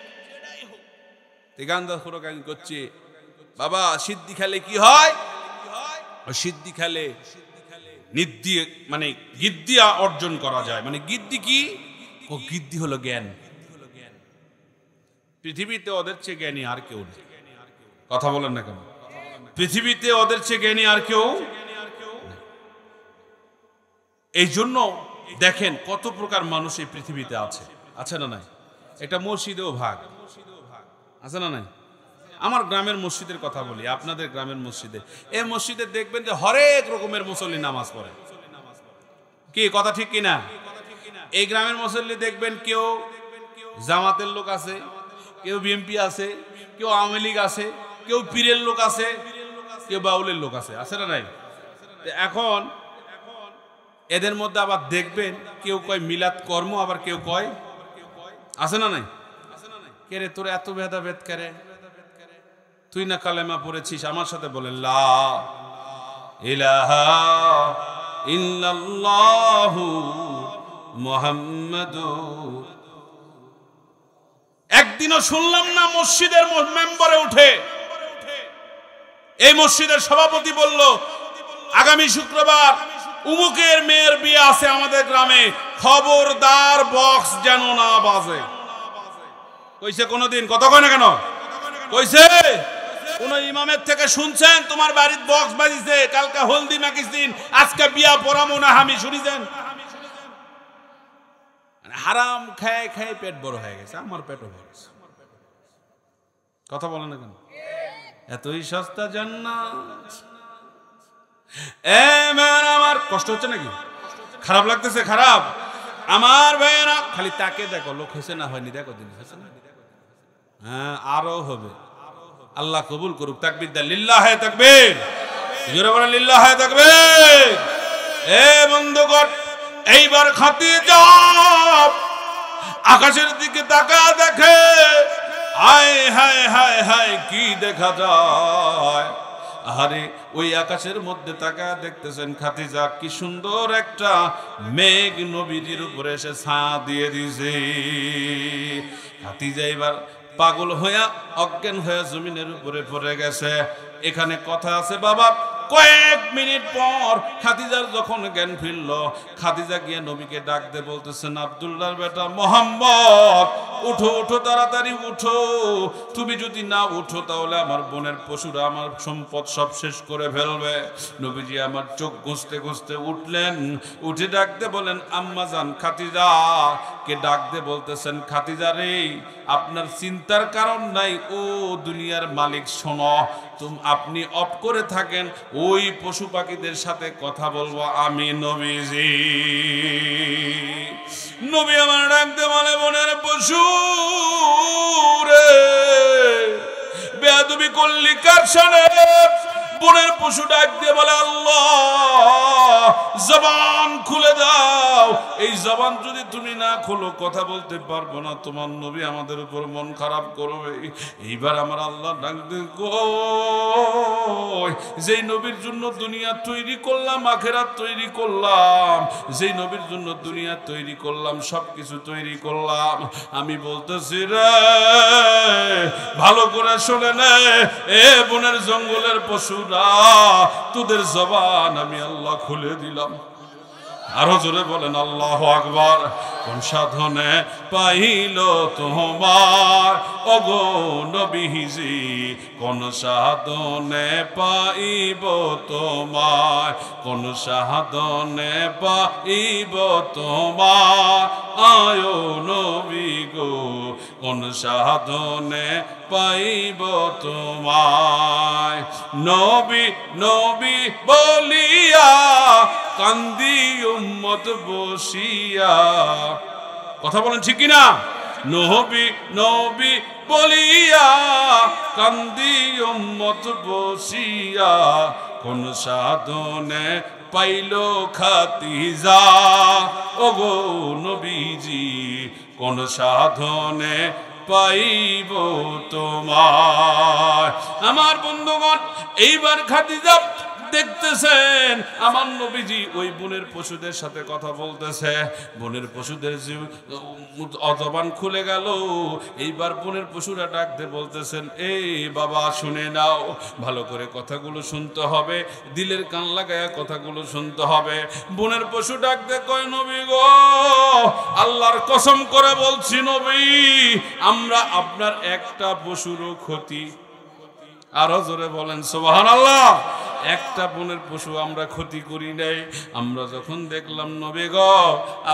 করছে বাবা সিদ্ধি খেলে কি হয়? সিদ্ধি খেলে নিদ্ধি মানে গিদ্দি অর্জন করা যায়। মানে গিদ্দি কি? ও গিদ্দি হলো জ্ঞান। পৃথিবীতে ওদের চেয়ে জ্ঞানী আর কেউ নেই। কথা বলেন না কেন? পৃথিবীতে ওদের চেয়ে জ্ঞানী আর কেউ। এই জন্য দেখেন কত প্রকার মানুষ এই পৃথিবীতে আছে, আছে না নাই? এটা মসজিদেও ভাগ আছে না নাই? আমার গ্রামের মসজিদের কথা বলি, আপনাদের গ্রামের মসজিদে, এই মসজিদে দেখবেন যে হরেক রকমের মুসল্লি নামাজ পড়ে। কি কথা ঠিক কিনা? এই গ্রামের মুসল্লি দেখবেন কেউ জামাতের লোক আছে, কেউ বিএনপি আছে, কেউ আওয়ামী লীগ আছে, কেউ পীরের লোক আছে, কেউ বাউলের লোক আছে, আছে না নাই? এখন এদের মধ্যে আবার দেখবেন কেউ কয় মিলাদ কর্ম, আবার কেউ কয়, আছে না নাই? কে রে তোর এত ভেদাভেদ করে? তুই না কালেমা পড়েছিস? আমার সাথে বলেন লা ইলাহা ইল্লাল্লাহু মুহাম্মাদুর। একদিনও শুনলাম না মসজিদের মেম্বারে উঠে এই মসজিদের সভাপতি বলল আগামী শুক্রবার উমুকের মেয়ের বিয়ে আছে আমাদের গ্রামে, খবরদার বক্স যেন না বাজে। কইছে কোনদিন? কথা কয় না কেন? কইছে? কোন ইমামের থেকে শুনছেন তোমার বাড়ির বক্স বাজিছে, কালকে হলদি মাখিছেন, আজকে বিয়া পড়ামো না আমি শুনিছেন? হারাম খায় খায় পেট বড় হয়ে গেছে, আমার পেটও বড় হয়েছে। কথা বলে না কেন? এতই সস্তা জান্নাত। আমার কষ্ট হচ্ছে নাকি? খারাপ লাগতেছে? খারাপ আমার ভাইয়েরা, খালি তাকে দেখো, লোক হয়েছে না হয়নি দেখো, দিন হয়েছে না? হ্যাঁ, আরো হবে। আল্লাহ কবুল করুক। তাকবীর দেন, লিল্লাহে তাকবীর, জোরে বলেন লিল্লাহে তাকবীর। এ বন্ধুগণ, এইবার খাদিজা আকাশের দিকে তাকা দেখে, হায় হায় হায় হায় কি দেখা যায়। আরে ওই আকাশের মধ্যে তাকায় দেখতেছেন খাদিজা কি সুন্দর একটা মেঘ নবীজির উপরে এসে ছায়া দিয়ে দিয়েছে। খাদিজা এবার পাগল হইয়া অজ্ঞান হয়ে জমিনের উপরে পড়ে গেছে। এখানে কথা আছে বাবা, কয়েক মিনিট পর খাদিজার যখন জ্ঞান ফিরল, খাদিজা গিয়ে নবীকে ডাক দিয়ে বলতেছেন, আব্দুল্লাহর বেটা মোহাম্মদ, উঠো উঠো, তাড়াতাড়ি উঠো, তুমি যদি না উঠো তাহলে আমার বোনের পশুরা আমার সম্পদ সব শেষ করে ফেলবে। নবীজি আমার চোখ ঘষতে ঘষতে উঠলেন, উঠে ডাক দিয়ে বলেন, আম্মা জান খাদিজা। কে ডাক দিয়ে বলতেছেন, খাদিজা রে, আপনার চিন্তার কারণ নাই, ও দুনিয়ার মালিক শোনো, আপনি অফ করে থাকেন, ওই পশু পাখিদের সাথে কথা বলবো আমি নবীজি। নবী আমার ডাকতে বলে, বোনের পশু রে, বেয়াদবি করলি কার সাথে? বোনের পশু ডাক দিয়ে বলে, আল্লাহ জবান খুলে দাও, এই জবান যদি তুমি না খোলো কথা বলতে পারবো না, তোমার নবী আমাদের উপর মন খারাপ করবে। এইবার আমার আল্লাহ ডাক দিয়ে, যেই নবীর জন্য দুনিয়া তৈরি করলাম, আখেরাত তৈরি করলাম, যেই নবীর জন্য দুনিয়া তৈরি করলাম, সবকিছু তৈরি করলাম, আমি বলতেছি রে, ভালো করে শোনে নে, এ বনের জঙ্গলের পশুরা, তোদের জবান আমি আল্লাহ খুলে দিলাম। আরো জোরে বলেন আল্লাহু আকবার। কোন সাধনে পাইল তোমার ওগো নবীজি, কোন সাধনে পাইব তোমার, কোন সাধনে পাইব তোমার আয়ো নবী গো, কোন সাধনে পাইব তোমায়। নবী নবী বলিয়া কান্দি উম্মত বসিয়া, কথা বলেন ঠিক কিনা? নবী নবী বলিয়া কান্দি উম্মত বসিয়া, কোন সাধনে পাইল খাদিজা ওগো নবীজি, কোন সাধনে পাইব তোমার। আমার বন্ধুগণ, এইবার খাদিজা দেখতেছেন আমার নবীজি ওই বনের পশুদের সাথে কথা বলতেছে, বনের পশুদের অজবান খুলে গেল। এইবার বনের পশুরা ডাকতে বলতেছেন, এই বাবা শুনে নাও, ভালো করে কথাগুলো শুনতে হবে, দিলের কান লাগায়া কথাগুলো শুনতে হবে। বনের পশু ডাকতে কয়, নবী গো, আল্লাহর কসম করে বলছি নবী, আমরা আপনার একটা পশুরও ক্ষতি, আরো জোরে বলেন সুবহানাল্লাহ, একটা বনের পশু আমরা ক্ষতি করি নাই। আমরা যখন দেখলাম নবী গো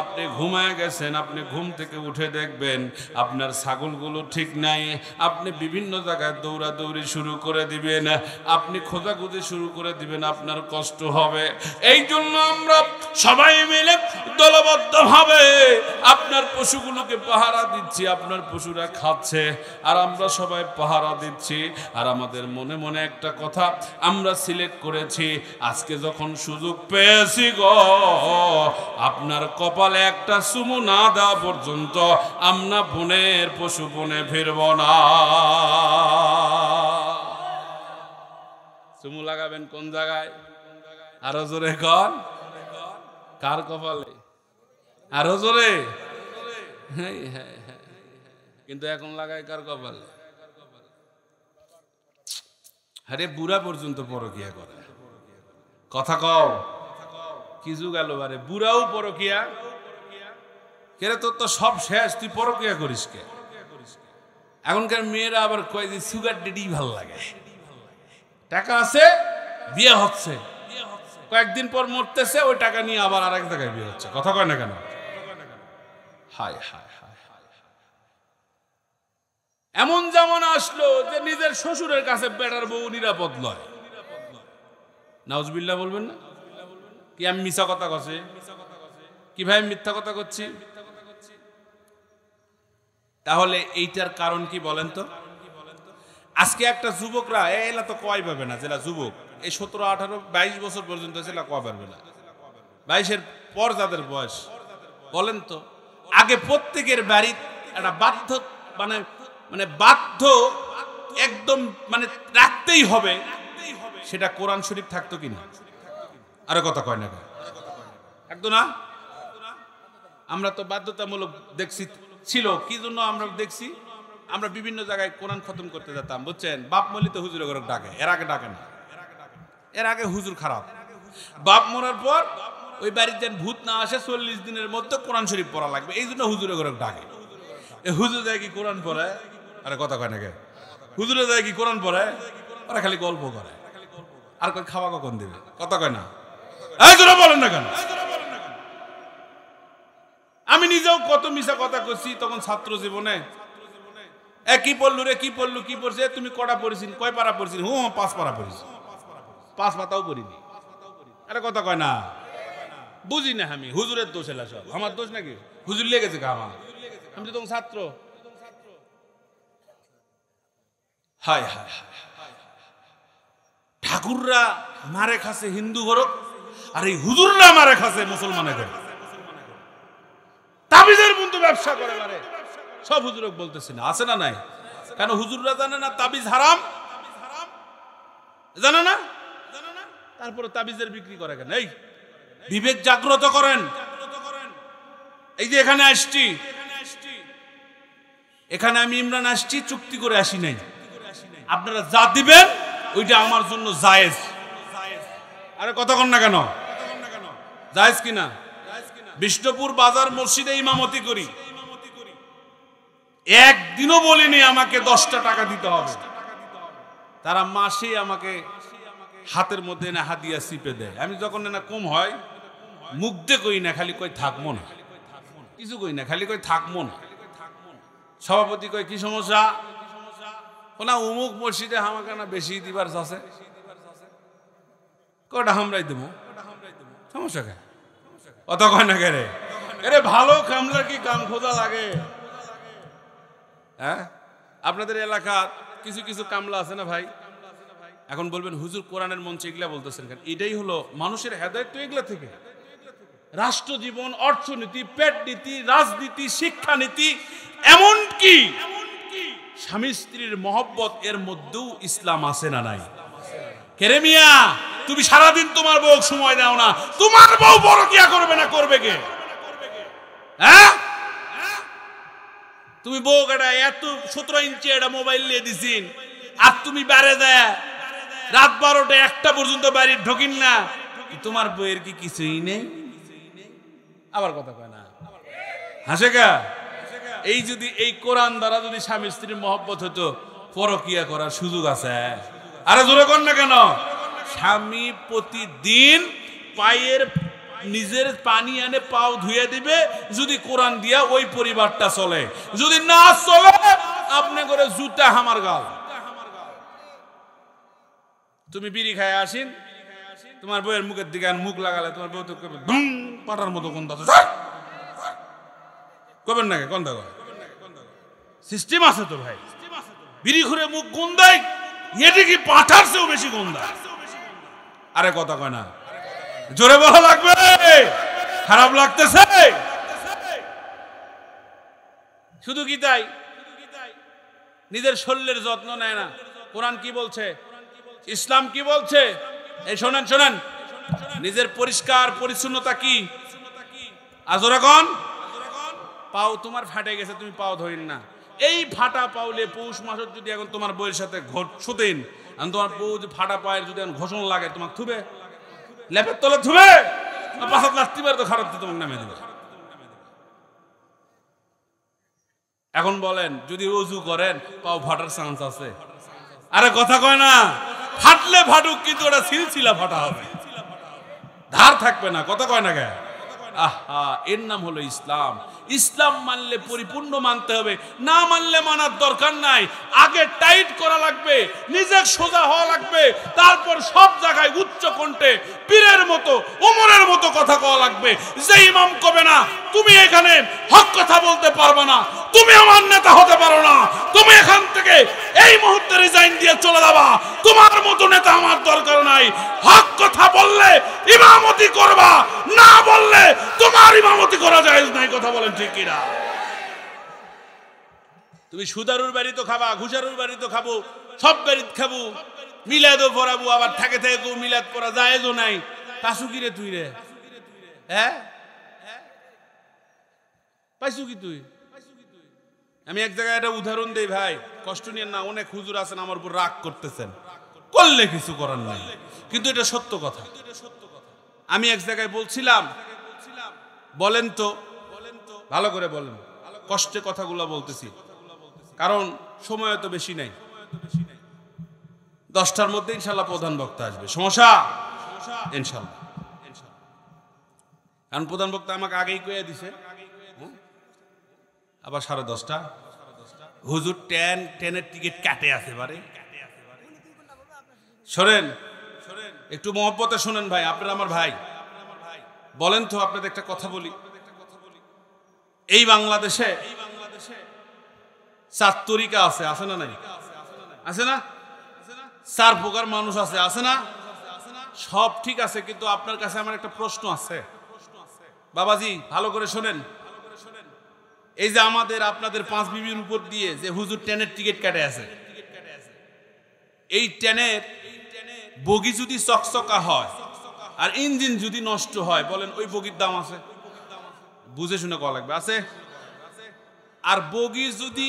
আপনি ঘুমায় গেছেন, আপনি ঘুম থেকে উঠে দেখবেন আপনার ছাগলগুলো ঠিক নাই, আপনি বিভিন্ন জায়গায় দৌড়াদৌড়ি শুরু করে দিবেন, আপনি খোঁজাখুঁজি শুরু করে দিবেন, আপনার কষ্ট হবে। এই জন্য আমরা সবাই মিলে দলবদ্ধভাবে আপনার পশুগুলোকে পাহারা দিচ্ছি, আপনার পশুরা খাচ্ছে আর আমরা সবাই পাহারা দিচ্ছি। আর আমাদের মনে মনে একটা কথা আমরা সিলেক্ট করেছি, আজকে যখন সুযোগ পেয়েছি গো, আপনার কপালে একটা চুমু না দেওয়া পর্যন্ত আমরা বনের পশু বনে ফিরব না। চুমু লাগাবেন কোন জায়গায়? আরো জোরে কর, কার কপালে? আরো জোরে। কিন্তু এখন লাগায় কার কপালে? আরে বুড়া পর্যন্ত পরকিয়া করে, কথা কও কি যুগ গেল বারে, বুড়াও পরকিয়া কেরে, তোর তো সব শেষ, তুই পরকিয়া করিস কে? এখনকার মেয়েরা আবার কয় যে সুগার ডেডি ভাল লাগে, টাকা আছে বিয়ে হচ্ছে, কয়েকদিন পর মরতেছে, ওই টাকা নিয়ে আবার আরেক জায়গায় বিয়ে হচ্ছে, কথা কয় না কেন? হায় হায় হায়, এমন যেমন আসলো যে নিজের শ্বশুরের কাছে বেটার বউ নিরাপদ নয়। নাউজুবিল্লাহ বলবেন না? কি আমি মিথ্যা কথা কছি? কি ভাই মিথ্যা কথা করছি? তাহলে এইটার কারণ কি বলেন তো? আজকে একটা যুবকরা এলা তো কয় পাবে না, যেটা যুবক এই 17, 18, 22 বছর পর্যন্ত সেটা কয় পারবে না। 22-এর পর যাদের বয়স বলেন তো, আগে প্রত্যেকের বাড়ি একটা বাধ্য মানে বাধ্য একদম মানে রাখতেই হবে সেটা কোরআন শরীফ থাকতো কিনা? আরে কথা কয় না, থাকতো না? আমরা তো বাধ্যতামূলক দেখছি, ছিল কি জন্য আমরা দেখছি, আমরা বিভিন্ন জায়গায় কোরআন খতম করতে যেতাম, বুঝছেন? বাপ মলি তো হুজুরে ঘরে ডাকে, এর আগে ডাকে না। এর আগে হুজুর খারাপ, বাপ মরার পর ওই বাড়ির যেন ভূত না আসে 40 দিনের মধ্যে কোরআন শরীফ পড়া লাগবে, এই জন্য হুজুরে ঘরে ডাকে। এ হুজুর যায় কি কোরআন পড়ে? আরে কথা কয় না কে? হুজুরে যায় কি কোরআন পড়ে? ওরা খালি গল্প করে, আর কই খাওয়া কখন দেবে? কথা কয় না? এই জোরে বলেন না কেন? আমি নিজেও কত মিছা কথা কইছি তখন ছাত্র জীবনে। কি পড়লু রে, কি পড়লু, কি পড়ছে? তুমি কটা পড়েছিস? কয় পারা পড়েছিস? 5 পারা পড়েছি, 5 পাতাও পড়িনি। আরে কথা কয় না? বুঝি না আমি, হুজুরের দোষ এলা সব, আমার দোষ নাকি? হুজুর লেগেছে কা আমার? আমি তো তখন ছাত্র। হায় হায় হায়, ঠাকুররা মারে খাসে হিন্দু ঘর, আর এই হুজুররা মারে খাসে মুসলমানের ঘর। তাবিজের বন্ধু ব্যবসা করে মারে, সব হুজুরক বলতেছি না, আছে না নাই? কেন হুজুররা জানে না তাবিজ হারাম? জানে না? তারপরে তাবিজের বিক্রি করে কেন? এই বিবেক জাগ্রত করেন। এই যে এখানে আসছি, এখানে আমি ইমরান আসছি, চুক্তি করে আসি নাই। আপনারা যা দিবেন ওইটা আমার জন্য জায়েজ। আরে কথা কন না কেন? জায়েজ কিনা? বিষ্ণুপুর বাজার মসজিদে ইমামতি করি, একদিনও বলিনি আমাকে 10টা টাকা দিতে হবে। তারা মাসে আমাকে হাতের মধ্যে না হাদিয়া চিপে দেয়। আমি যখন না কম হয় মুখ দিয়ে কই না, খালি কই থাকবো না, কিছু কই না, খালি কই থাকবো না। সভাপতি কই কি সমস্যা? না অমুক মসজিদে আমাকে না বেশি দিবার আছে, কটা হামরাই দেবো, সমস্যা কে? অত কয় না কে রে? এরে ভালো কামলার কি কাম খোঁজা লাগে? হ্যাঁ, আপনাদের এলাকা কিছু কিছু কামলা আছে না ভাই? এখন বলবেন হুজুর কোরআনের মঞ্চে এগুলা বলতেছেন কেন? এটাই হলো মানুষের হেদায়েত তো এগুলা থেকে। রাষ্ট্র জীবন, অর্থনীতি, পেট নীতি, রাজনীতি, শিক্ষানীতি, এমনকি স্বামী স্ত্রীর মহব্বত, এর মধ্যেও ইসলাম আছে না নাই? কেরে মিয়া, তুমি সারাদিন তোমার বউ সময় দাও না, তোমার বউ পরকিয়া করবে না করবে কে? হ্যাঁ, তুমি বউ কাটা এত 17 ইঞ্চি একটা মোবাইল নিয়ে দিছিন, আর তুমি বাইরে দেয় রাত 12টা 1টা পর্যন্ত বাড়ি ঢোকিন না, তোমার বউয়ের কি কিছুই নেই? আবার কথা কয় না, হাসে কা? এই যদি এই কোরআন দ্বারা যদি স্বামী স্ত্রীর মহব্বত হতো, পরকিয়া করার সুযোগ আছে? আরে জোরে কর না কেন? স্বামী প্রতিদিন পায়ের নিজের পানি এনে পাও ধুয়ে দিবে, যদি কোরআন দিয়া ওই পরিবারটা চলে। যদি না চলে, আপনি করে জুতা হামার গাল। তুমি বিড়ি খায় আসিন, তোমার বউয়ের মুখের দিকে মুখ লাগালে তোমার বউ তো পাটার মতো কোন কবেন নাকি? কোন দেখো সিস্টেম আছে তো ভাই, বিড়ি ঘুরে মুখ গন্ধায়, এটি কি পাঠার চেয়েও বেশি গন্ধায়? আরে কথা কয় না, জোরে বলা লাগবে, খারাপ লাগতেছে। শুধু কি তাই, নিজের শরীরের যত্ন নেয় না। কোরআন কি বলছে, ইসলাম কি বলছে? এই শোনেন শোনেন, নিজের পরিষ্কার পরিচ্ছন্নতা কি? আজরা কোন পাও তোমার ফাটে গেছে, তুমি পাও ধরেন না, এই ফাটা পাওলে পৌষ মাসের যদি এখন তোমার বউয়ের সাথে শুতেন, তোমার বউ ফাটা পায়ের যদি ঘোষণ লাগে, তোমাকে থুবে? লেপের তলে থুবে? পাশাত লাস্তি বার তো খারাপ তোমাকে নামে দেবে। এখন বলেন, যদি ওযু করেন পাও ফাটার চান্স আছে? আরে কথা কয় না, ফাটলে ফাটুক, কিন্তু ওটা সিলসিলা ফাটা হবে, ধার থাকবে না। কথা কয় না কে? আহা, এর নাম হলো ইসলাম। ইসলাম মানলে পরিপূর্ণ মানতে হবে, না মানলে মানার দরকার নাই। আগে টাইট করা লাগবে, নিজে সোজা হওয়া লাগবে, তারপর সব জায়গায় উচ্চ কণ্ঠে পীরের মতো, ওমরের মতো কথা কওয়া লাগবে। যে ইমাম কবে না তুমি এখানে হক কথা বলতে পারবে না, তুমি আমার নেতা হতে পারো না, তুমি এখান থেকে এই মুহূর্তে রিজাইন দিয়ে চলে যাবা, তোমার মতো নেতা আমার দরকার নাই। হক কথা বললে ইমামতি করবা, না বললে তোমার ইমামতি করা জায়েজ নাই। কথা বলেন ঠিক কিনা? তুমি সুদারুর বাড়ি তো খাবা, ঘুষারুর বাড়ি তো খাবো, সব বাড়ি খাবো, মিলাদও পড়াবো, আবার থাকে থাকে কেউ মিলাদ পড়া জায়েজও নাই। পাইছু কি রে তুই রে? হ্যাঁ পাইছু কি তুই? আমি এক জায়গায় একটা উদাহরণ দেই ভাই, কষ্ট নিয়ে না। অনেক হুজুর আছেন আমার উপর রাগ করতেছেন, করলে কিছু করার নাই, কিন্তু এটা সত্য কথা। আমি এক জায়গায় বলছিলাম, বলেন তো ভালো করে বলেন, কষ্টে কথাগুলো বলতেছি কারণ সময় তো বেশি নাই। 10টার মধ্যে ইনশাল্লাহ প্রধান বক্তা আসবে। সমস্যা ইনশাল্লাহ, কারণ প্রধান বক্তা আমাকে আগেই কয়ে দিছে আবার 10:30 হুজুর ট্রেনের টিকিট কাটে আছে বারে। শোনেন একটু মহব্বতে শোনেন ভাই, আপনারা আমার ভাই। বলেন তো আপনাদের একটা কথা বলি, এই বাংলাদেশে 4 তরিকা আছে, আছে না নাই? আছে না? 4 প্রকার মানুষ আছে, আছে না? সব ঠিক আছে, কিন্তু আপনার কাছে আমার একটা প্রশ্ন আছে বাবাজি, ভালো করে শোনেন। এই যে আমাদের আপনাদের 5 বিবির উপর দিয়ে যে হুজুর ট্রেনের টিকিট কাটে আছে, এই ট্রেনের বগি যদি চকচকা হয় আর ইঞ্জিন যদি নষ্ট হয়, বলেন ওই বগির দাম আছে? বুঝে শুনে কওয়া লাগবে, আছে? আর বগি যদি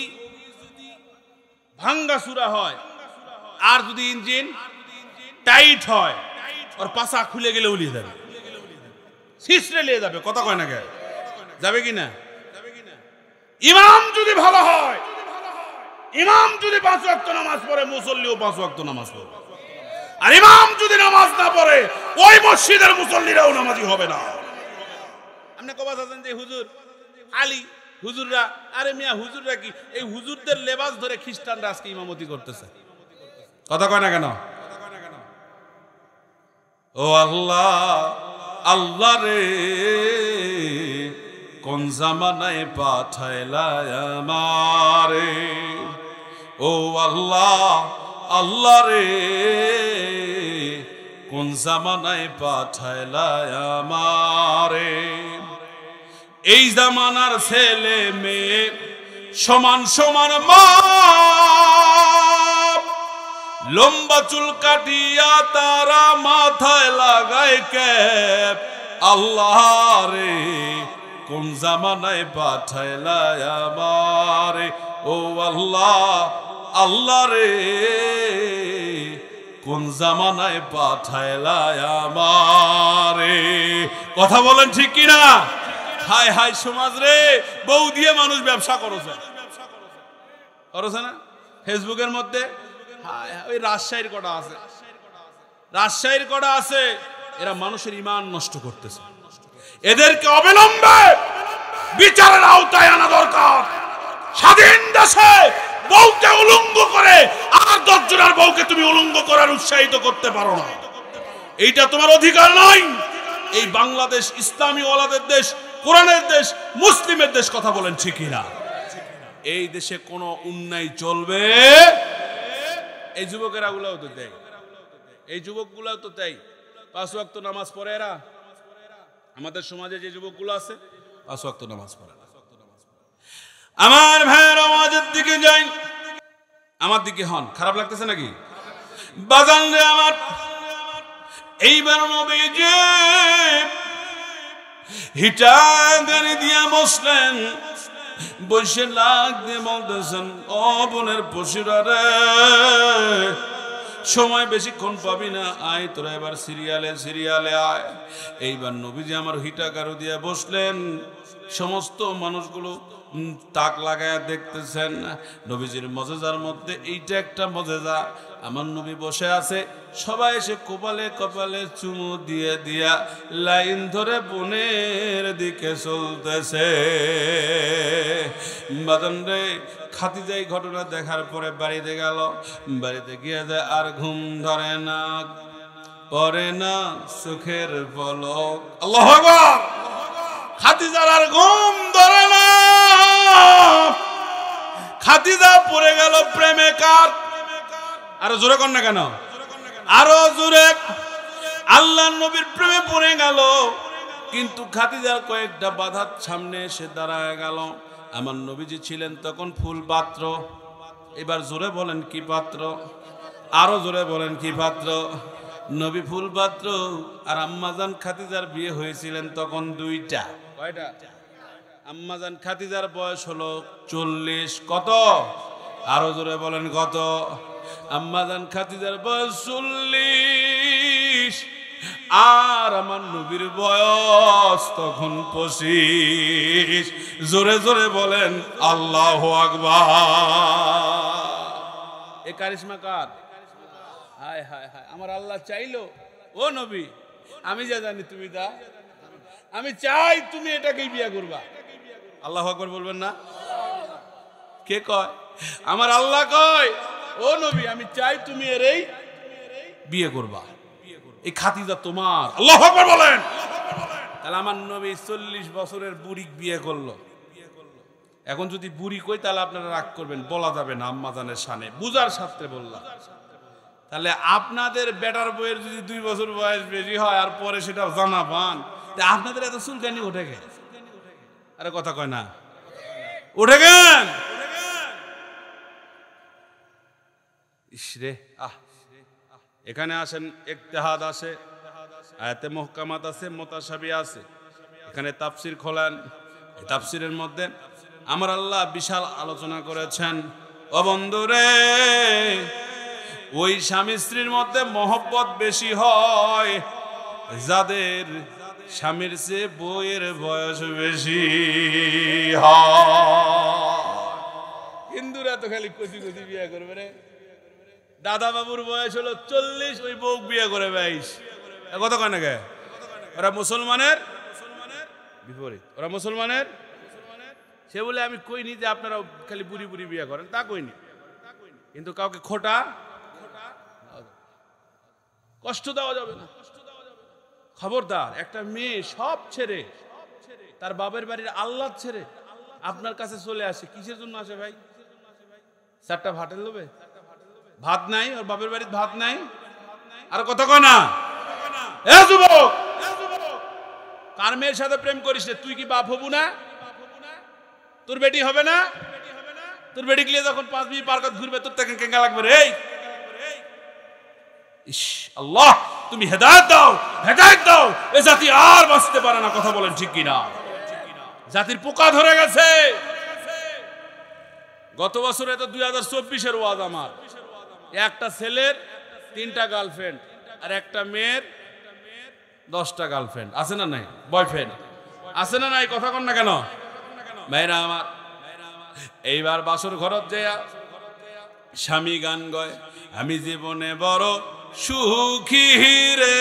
ভাঙ্গা চূড়া হয় আর যদি ইঞ্জিন টাইট হয়, ওর পাছা খুলে গেলে উলিয়ে যাবে, ছিঁচড়ে নিয়ে যাবে। কথা কয় না কে? যাবে কি না? ইমাম যদি ভালো হয়, ইমাম যদি 5 ওয়াক্ত নামাজ পড়ে, মুসল্লিও 5 ওয়াক্ত নামাজ পড়ে। আর ইমাম যদি নামাজ না পড়ে, ওই মসজিদের মুসল্লিরাও নামাজি হবে না। আপনি কবা আছেন যে হুজুর আলী হুজুররা, আরে মিয়া হুজুররা কি এই হুজুরদের লেবাস ধরে খ্রিস্টানরা আজকে ইমামতি করতেছে? কথা কয় না কেন? ও আল্লাহ, আল্লাহ রে কোন জামানায় পাঠাইলা আমারে, ও আল্লাহ, আল্লাহ রে কোন জামানায় পাঠাইলা আমারে। এই জামানার ছেলে মেয়ে সমান সমান মাপ, লম্বা চুল কাটিয়া তারা মাথায় লাগায় ক্যাপ। আল্লাহ রে কোন জামানায় পাঠাইলা আমারে, ও আল্লাহ, আল্লাহ রে কোন জামানায় পাঠাইলা আমারে। কথা বলেন ঠিক কিনা? হায় হায় সমাজ রে, বউ দিয়ে মানুষ ব্যবসা করেছে না ফেসবুকের মধ্যে? ওই রাজশাহীর কটা আছে, রাজশাহীর কটা আছে, এরা মানুষের ঈমান নষ্ট করতেছে। এদেরকে অবিলম্বে বিচারের আওতায় আনা দরকার। স্বাধীন দেশে বউকে উলঙ্গ করে আর 10 জনের বউকে তুমি উলঙ্গ করার উৎসাহিত করতে পারো না, এইটা তোমার অধিকার নাই। এই বাংলাদেশ ইসলামী ওয়ালাদের দেশ, কোরআনের দেশ, মুসলিমের দেশ। কথা বলেন ঠিক না? এই দেশে কোনো অন্যায় চলবে? এই যুবকেরা গুলাও তো দেয়, এই যুবকগুলাও তো তাই 5 ওয়াক্ত নামাজ পড়ে এরা। আমাদের সমাজে যে যুবকগুলো আছে 5 ওয়াক্ত নামাজ পড়ে না। আমার ভাইয়ের আওয়াজের দিকে যাই, আমার দিকে হন। খারাপ লাগতেছে নাকি? বাজান রে আমার, এইবার নবীজি হিটা গাড়ি দিয়া বসলেন, বসে লাগ দিয়ে বলতেছেন, ও বোনের পশুরা রে, সময় বেশিক্ষণ পাবি না, আয় তোরা এবার সিরিয়ালে সিরিয়ালে আয়। এইবার নবীজি আমার হিটা গাড়ি দিয়া বসলেন, সমস্ত মানুষগুলো তাক লাগায় দেখতেছেন। নবীজির মজেজার মধ্যে এইটা একটা মজেজা, আমার নবী বসে আছে, সবাই এসে কপালে কপালে চুমু দিয়ে দিয়া লাইন ধরে বোনের দিকে চলতেছে। বাজান রে, খাদিজা এই ঘটনা দেখার পরে বাড়িতে গেল, বাড়িতে গিয়ে যায় আর ঘুম ধরে না, পরে না চোখের পলক। আল্লাহু আকবার। খাদিজার আর ঘুম ধরে না, খাদিজা পড়ে গেল প্রেমে কার। আরো জোরে কর না কেন? আরো জোরে। আল্লাহর নবীর প্রেমে পড়ে গেল, কিন্তু খাদিজার কয়েকটা বাধার সামনে এসে দাঁড়ায় গেল। আমার নবীজি ছিলেন তখন ফুল পাত্র, এবার জোরে বলেন কি পাত্র? আরো জোরে বলেন কি পাত্র? নবী ফুল পাত্র। আর আম্মাজান খাদিজার বিয়ে হয়েছিলেন তখন দুইটা। কয়টা? আম্মাজান খাদিজার বয়স হলো 40। কত? আরো জোরে বলেন কত? আম্মাজান খাদিজার বয়স 40 আর আমার নবীর বয়স তখন 25। জোরে জোরে বলেন আল্লাহু আকবার। এ কারিশমা কার? হায় হায় হায়, আমার আল্লাহ চাইলো ও নবী, আমি যা জানি তুমি তা, আমি চাই তুমি এটাকেই বিয়ে করবা। আল্লাহু আকবার বলবেন না? কে কয়? আমার আল্লাহ কয় ও নবী, আমি চাই তুমি এরই বিয়ে করবা, এই খাদিজা তোমার। আল্লাহু আকবার বলেন। তাহলে আমার নবী 40 বছরের বুড়ি বিয়ে করলো। এখন যদি বুড়ি কই তাহলে আপনারা রাগ করবেন, বলা যাবে না আম্মাজানের শানে, বুঝার সাথে বললাম। তাহলে আপনাদের বেটার বইয়ের যদি 2 বছর বয়স বেশি হয় আর পরে সেটা জানা পান, আপনাদের এত চুলকানি উঠে গে? আরে কথা কয় না, উঠে গেন? ইসরে আহ, এখানে আসেন, ইজতিহাদ আছে, আয়াতে মুহকামাত আছে, মুতাশাবি আছে। এখানে তাফসীর খোলেন, এই তাফসীরের মধ্যে আমার আল্লাহ বিশাল আলোচনা করেছেন। ও বন্ধুরে, ওই স্বামী স্ত্রীর মধ্যে মহব্বত বেশি হয় যাদের স্বামীর চেয়ে বউয়ের বয়স বেশি হয়। হিন্দুরা তো খালি কচি কচি বিয়ে করবে রে। দাদা বাবুর বয়স হলো 40, ওই বউ বিয়ে করে 22। কথা কয় না কে? ওরা মুসলমানের বিপরীত, ওরা মুসলমানের। সে বলে আমি কইনি যে আপনারা খালি বুড়ি বুড়ি বিয়ে করেন, তা কইনি, কিন্তু কাউকে খোটা কষ্ট দেওয়া যাবে না। খবরদার, একটা মেয়ে সব ছেড়ে, তার বাবার বাড়ির আল্লাহ ছেড়ে আপনার কাছে চলে আসে, কিসের জন্য আসে ভাই? 4টা ভাতের লোভে? ভাত নাই ওর বাপের বাড়ির, ভাত নাই। আর কথা কয় না? এ যুবক, কার মেয়ের সাথে প্রেম করিস রে? তুই কি বাপ হবু না? তোর বেটি হবে না? তোর বেটি গিয়ে যখন 5 মিনিট পার্কত ঘুরবে তোর থেকে কেঙ্গা লাগবে রে। ইস আল্লাহ, তুমি হেদায়েত দাও, হেদায়েত দাও। এ জাতি আর বাঁচতে পারে না। কথা বলেন ঠিক কিনা? জাতির পোকা ধরে গেছে। গত বছরে তো 2024-এর ওয়াজ আমার, একটা ছেলের 3টা গার্লফ্রেন্ড আর একটা মেয়ের 10টা গার্লফ্রেন্ড আছে না নাই? বয়ফ্রেন্ড আছে না নাই? কথা কন না কেন ভাইরা আমার? এইবার বাসর ঘরত যাইয়া স্বামী গান গয়, আমি জীবনে বড় সুখী রে,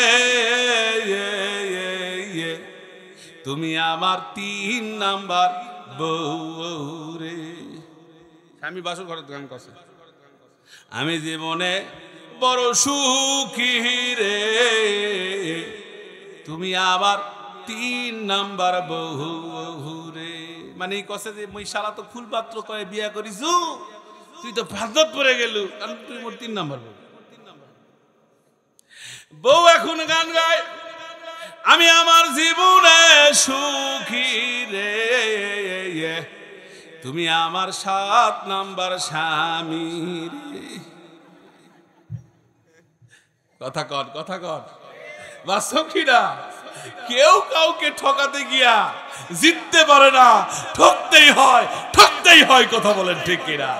তুমি আমার 3 নাম্বার বউ রে। স্বামী বাসর ঘরত গান করছে, আমি জীবনে বড় সুখী রে, তুমি আবার 3 নাম্বার বউ রে। মানে কছে যে মই শালা তো ফুল পাত্র করে বিয়া করিছু, তুই তো ফাজত পড়ে গেলু, কারণ তুই মোর 3 নাম্বার বউ। বউ এখন গান গায়, আমি আমার জীবনে সুখী রে, তুমি আমার 7 নাম্বার স্বামী রে। কথা কর, কথা কর। বাস্তব কিনা? কেউ কাউকে ঠকাতে গিয়া জিততে পারে না, ঠকতেই হয়, ঠকতেই হয়। কথা বলেন ঠিক কিনা?